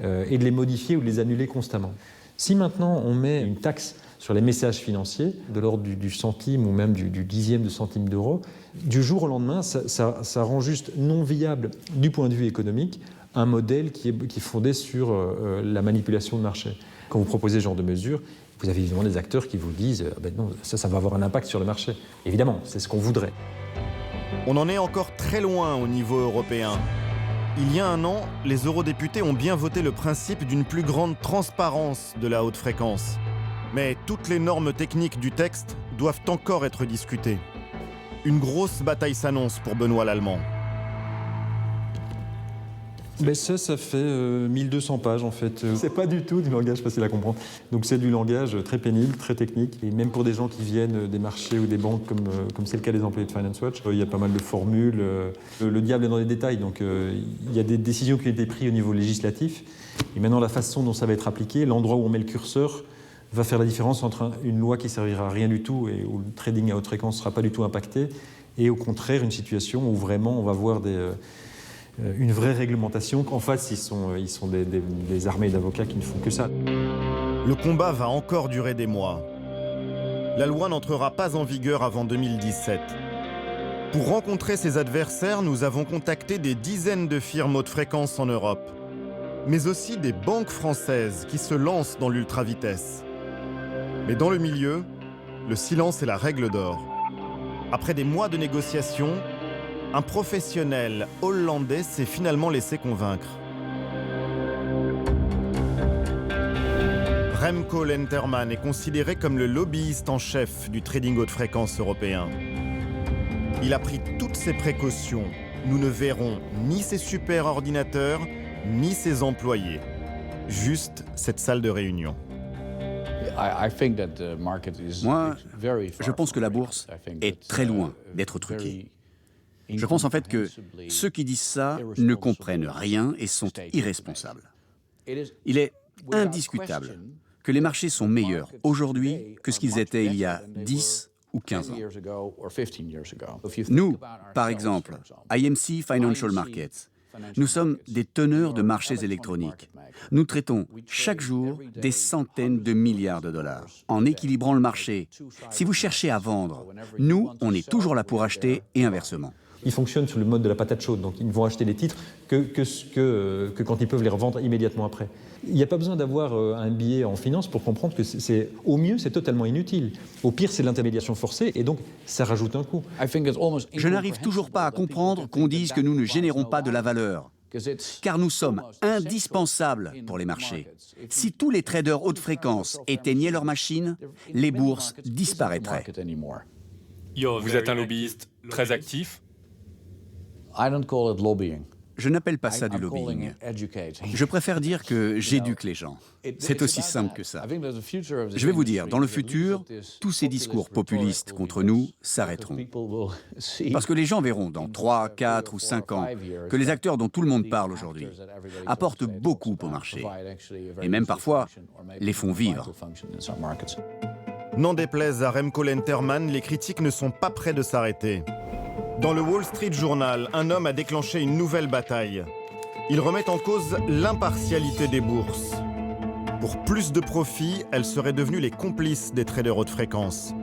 et de les modifier ou de les annuler constamment. Si maintenant on met une taxe sur les messages financiers, de l'ordre du centime ou même du dixième de centime d'euro, du jour au lendemain, ça rend juste non viable du point de vue économique un modèle qui est fondé sur la manipulation de marché. Quand vous proposez ce genre de mesures, vous avez évidemment des acteurs qui vous disent non, ça va avoir un impact sur le marché. Évidemment, c'est ce qu'on voudrait. On en est encore très loin au niveau européen. Il y a 1 an, les eurodéputés ont bien voté le principe d'une plus grande transparence de la haute fréquence. Mais toutes les normes techniques du texte doivent encore être discutées. Une grosse bataille s'annonce pour Benoît Lallemand. Ça fait 1200 pages en fait. C'est pas du tout du langage facile à comprendre. Donc c'est du langage très pénible, très technique. Et même pour des gens qui viennent des marchés ou des banques, comme c'est le cas des employés de Finance Watch, il y a pas mal de formules. Le diable est dans les détails. Donc il y a des décisions qui ont été prises au niveau législatif. Et maintenant, la façon dont ça va être appliqué, l'endroit où on met le curseur, va faire la différence entre une loi qui servira à rien du tout et où le trading à haute fréquence ne sera pas du tout impacté, et au contraire une situation où vraiment on va voir une vraie réglementation. En face, ils sont des armées d'avocats qui ne font que ça. Le combat va encore durer des mois. La loi n'entrera pas en vigueur avant 2017. Pour rencontrer ses adversaires, nous avons contacté des dizaines de firmes haute fréquence en Europe, mais aussi des banques françaises qui se lancent dans l'ultra-vitesse. Mais dans le milieu, le silence est la règle d'or. Après des mois de négociations, un professionnel hollandais s'est finalement laissé convaincre. Remco Lenterman est considéré comme le lobbyiste en chef du trading haute fréquence européen. Il a pris toutes ses précautions. Nous ne verrons ni ses superordinateurs, ni ses employés. Juste cette salle de réunion. Moi, je pense que la bourse est très loin d'être truquée. Je pense en fait que ceux qui disent ça ne comprennent rien et sont irresponsables. Il est indiscutable que les marchés sont meilleurs aujourd'hui que ce qu'ils étaient il y a 10 ou 15 ans. Nous, par exemple, IMC Financial Markets, nous sommes des teneurs de marchés électroniques. Nous traitons chaque jour des centaines de milliards de dollars en équilibrant le marché. Si vous cherchez à vendre, nous, on est toujours là pour acheter et inversement. Ils fonctionnent sur le mode de la patate chaude, donc ils ne vont acheter les titres que quand ils peuvent les revendre immédiatement après. Il n'y a pas besoin d'avoir un billet en finance pour comprendre que au mieux, c'est totalement inutile. Au pire, c'est l'intermédiation forcée et donc ça rajoute un coût. Je n'arrive toujours pas à comprendre qu'on dise que nous ne générons pas de la valeur, car nous sommes indispensables pour les marchés. Si tous les traders haute fréquence éteignaient leurs machines, les bourses disparaîtraient. Vous êtes un lobbyiste très actif. Je n'appelle pas ça du lobbying. Je préfère dire que j'éduque les gens. C'est aussi simple que ça. Je vais vous dire, dans le futur, tous ces discours populistes contre nous s'arrêteront. Parce que les gens verront dans 3, 4 ou 5 ans que les acteurs dont tout le monde parle aujourd'hui apportent beaucoup au marché. Et même parfois, les font vivre. N'en déplaise à Remco Lenterman, les critiques ne sont pas près de s'arrêter. Dans le Wall Street Journal, un homme a déclenché une nouvelle bataille. Il remet en cause l'impartialité des bourses. Pour plus de profit, elles seraient devenues les complices des traders haute fréquence.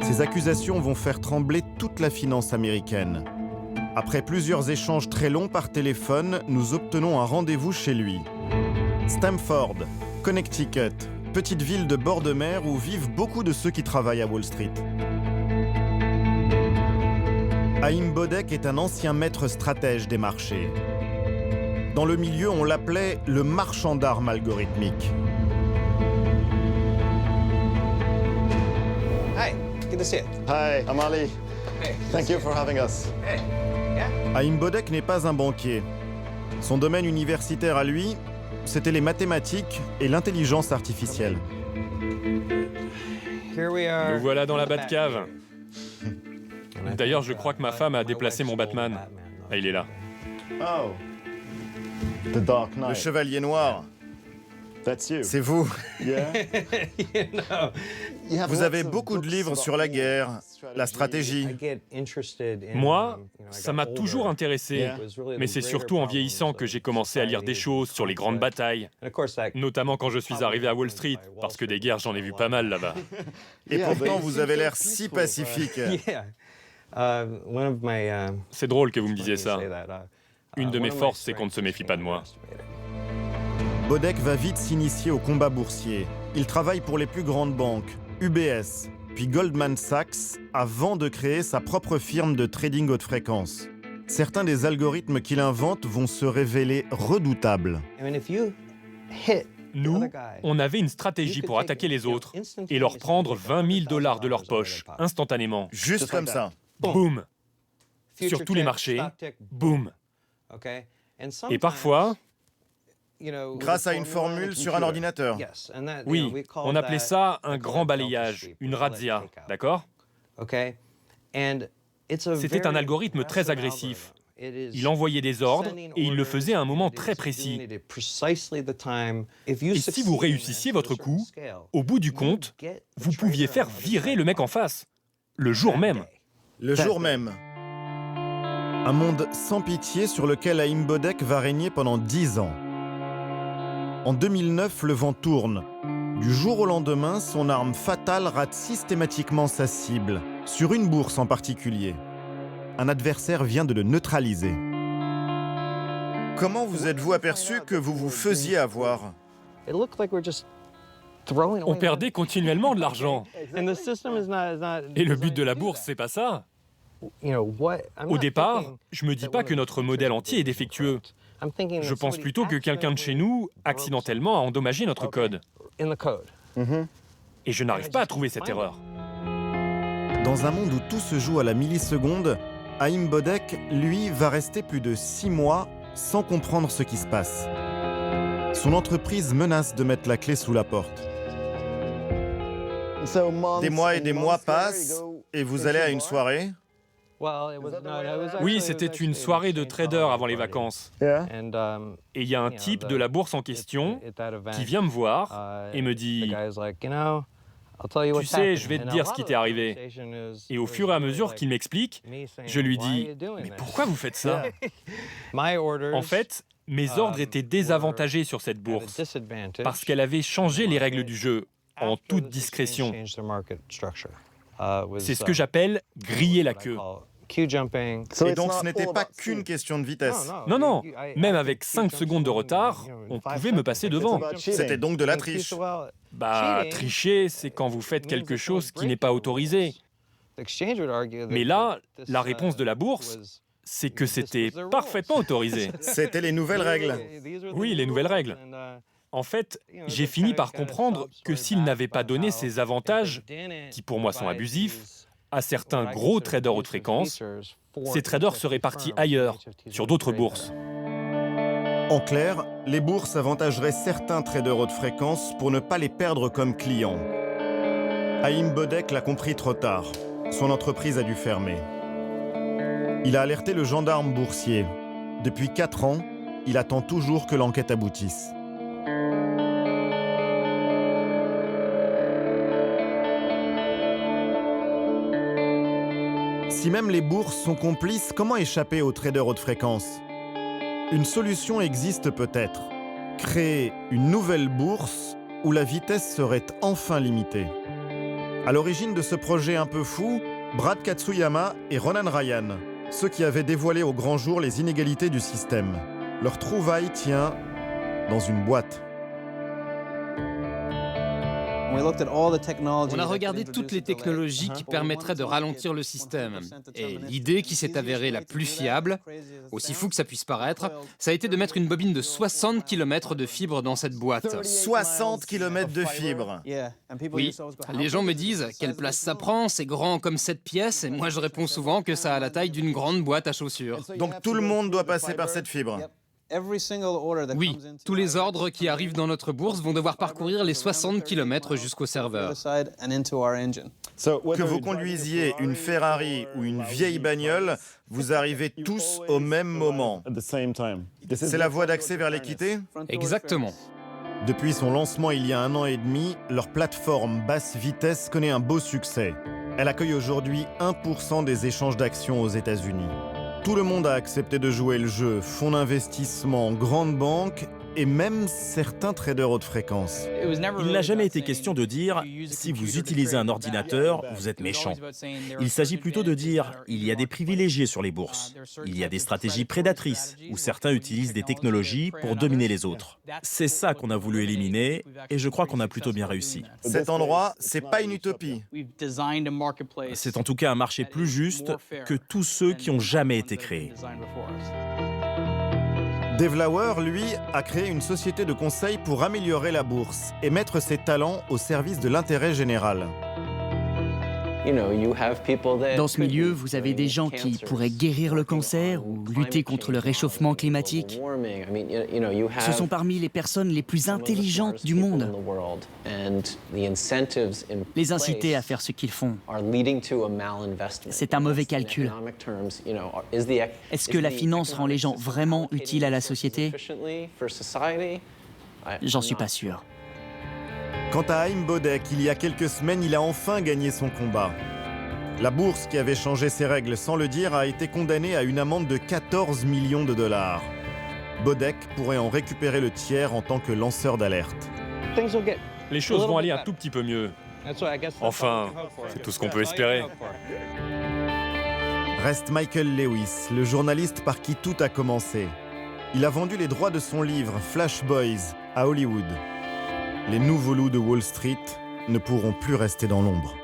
Ces accusations vont faire trembler toute la finance américaine. Après plusieurs échanges très longs par téléphone, nous obtenons un rendez-vous chez lui. Stamford, Connecticut, petite ville de bord de mer où vivent beaucoup de ceux qui travaillent à Wall Street. Haïm Bodek est un ancien maître stratège des marchés. Dans le milieu, on l'appelait le marchand d'armes algorithmique. Hi, good to see you. Hi, I'm Ali. Thank you for having us. Haïm Bodek n'est pas un banquier. Son domaine universitaire à lui, c'était les mathématiques et l'intelligence artificielle. Nous voilà dans la Batcave. D'ailleurs, je crois que ma femme a déplacé mon Batman. Ah, il est là. Oh. Le chevalier noir. C'est vous. Vous avez beaucoup de livres sur la guerre, la stratégie. Moi, ça m'a toujours intéressé. Mais c'est surtout en vieillissant que j'ai commencé à lire des choses sur les grandes batailles. Notamment quand je suis arrivé à Wall Street, parce que des guerres, j'en ai vu pas mal là-bas. Et pourtant, vous avez l'air si pacifique. C'est drôle que vous me disiez ça. Une de mes forces, c'est qu'on ne se méfie pas de moi. Bodek va vite s'initier au combat boursier. Il travaille pour les plus grandes banques, UBS, puis Goldman Sachs, avant de créer sa propre firme de trading haute fréquence. Certains des algorithmes qu'il invente vont se révéler redoutables. Nous, on avait une stratégie pour attaquer les autres et leur prendre 20 000 $ de leur poche, instantanément. Juste comme ça. Boum. Sur tous les marchés, boum. Et parfois, grâce à une formule sur un ordinateur. oui, on appelait ça un grand balayage, une razzia, d'accord? C'était un algorithme très agressif. Il envoyait des ordres et il le faisait à un moment très précis. Et si vous réussissiez votre coup, au bout du compte, vous pouviez faire virer le mec en face, le jour même. Le jour même. Un monde sans pitié sur lequel Haïm Bodek va régner pendant 10 ans. En 2009, le vent tourne. Du jour au lendemain, son arme fatale rate systématiquement sa cible, sur une bourse en particulier. Un adversaire vient de le neutraliser. Comment vous êtes-vous aperçu que vous vous faisiez avoir? On perdait continuellement de l'argent. Et le but de la bourse, c'est pas ça. Au départ, je me dis pas que notre modèle entier est défectueux. Je pense plutôt que quelqu'un de chez nous, accidentellement, a endommagé notre code. Et je n'arrive pas à trouver cette erreur. Dans un monde où tout se joue à la milliseconde, Haïm Bodek, lui, va rester plus de 6 mois sans comprendre ce qui se passe. Son entreprise menace de mettre la clé sous la porte. Des mois et des mois passent et vous allez à une soirée. Oui, c'était une soirée de traders avant les vacances. Et il y a un type de la bourse en question qui vient me voir et me dit « Tu sais, je vais te dire ce qui t'est arrivé. » Et au fur et à mesure qu'il m'explique, je lui dis « Mais pourquoi vous faites ça ?» En fait, mes ordres étaient désavantagés sur cette bourse parce qu'elle avait changé les règles du jeu en toute discrétion. C'est ce que j'appelle griller la queue. Et donc ce n'était pas qu'une question de vitesse. Non, non, même avec 5 secondes de retard, on pouvait me passer devant. C'était donc de la triche. Bah, tricher, c'est quand vous faites quelque chose qui n'est pas autorisé. Mais là, la réponse de la bourse, c'est que c'était parfaitement autorisé. C'était les nouvelles règles. Oui, les nouvelles règles. En fait, j'ai fini par comprendre que s'il n'avait pas donné ces avantages, qui pour moi sont abusifs, à certains gros traders haute fréquence, ces traders seraient partis ailleurs, sur d'autres bourses. En clair, les bourses avantageraient certains traders haute fréquence pour ne pas les perdre comme clients. Haïm Bodek l'a compris trop tard. Son entreprise a dû fermer. Il a alerté le gendarme boursier. Depuis 4 ans, il attend toujours que l'enquête aboutisse. Si même les bourses sont complices, comment échapper aux traders haute fréquence? Une solution existe peut-être. Créer une nouvelle bourse où la vitesse serait enfin limitée. À l'origine de ce projet un peu fou, Brad Katsuyama et Ronan Ryan, ceux qui avaient dévoilé au grand jour les inégalités du système. Leur trouvaille tient dans une boîte. On a regardé toutes les technologies qui permettraient de ralentir le système. Et l'idée qui s'est avérée la plus fiable, aussi fou que ça puisse paraître, ça a été de mettre une bobine de 60 km de fibres dans cette boîte. 60 km de fibres. Oui, les gens me disent quelle place ça prend, c'est grand comme cette pièce, et moi je réponds souvent que ça a la taille d'une grande boîte à chaussures. Donc tout le monde doit passer par cette fibre. Oui, tous les ordres qui arrivent dans notre bourse vont devoir parcourir les 60 km jusqu'au serveur. Que vous conduisiez une Ferrari ou une vieille bagnole, vous arrivez tous au même moment. C'est la voie d'accès vers l'équité? Exactement. Depuis son lancement il y a 1 an et demi, leur plateforme basse vitesse connaît un beau succès. Elle accueille aujourd'hui 1% des échanges d'actions aux États-Unis. Tout le monde a accepté de jouer le jeu, fonds d'investissement, grandes banques et même certains traders haute fréquence. Il n'a jamais été question de dire « si vous utilisez un ordinateur, vous êtes méchant ». Il s'agit plutôt de dire « il y a des privilégiés sur les bourses, il y a des stratégies prédatrices où certains utilisent des technologies pour dominer les autres ». C'est ça qu'on a voulu éliminer et je crois qu'on a plutôt bien réussi. Cet endroit, c'est pas une utopie. C'est en tout cas un marché plus juste que tous ceux qui ont jamais été créés. Devlauer, lui, a créé une société de conseil pour améliorer la bourse et mettre ses talents au service de l'intérêt général. Dans ce milieu, vous avez des gens qui pourraient guérir le cancer ou lutter contre le réchauffement climatique. Ce sont parmi les personnes les plus intelligentes du monde. Les inciter à faire ce qu'ils font, c'est un mauvais calcul. Est-ce que la finance rend les gens vraiment utiles à la société? J'en suis pas sûr. Quant à Haim Bodek, il y a quelques semaines, il a enfin gagné son combat. La bourse, qui avait changé ses règles sans le dire, a été condamnée à une amende de 14 millions de dollars. Bodek pourrait en récupérer le tiers en tant que lanceur d'alerte. Les choses vont aller un tout petit peu mieux. Enfin, c'est tout ce qu'on peut espérer. Reste Michael Lewis, le journaliste par qui tout a commencé. Il a vendu les droits de son livre Flash Boys à Hollywood. Les nouveaux loups de Wall Street ne pourront plus rester dans l'ombre.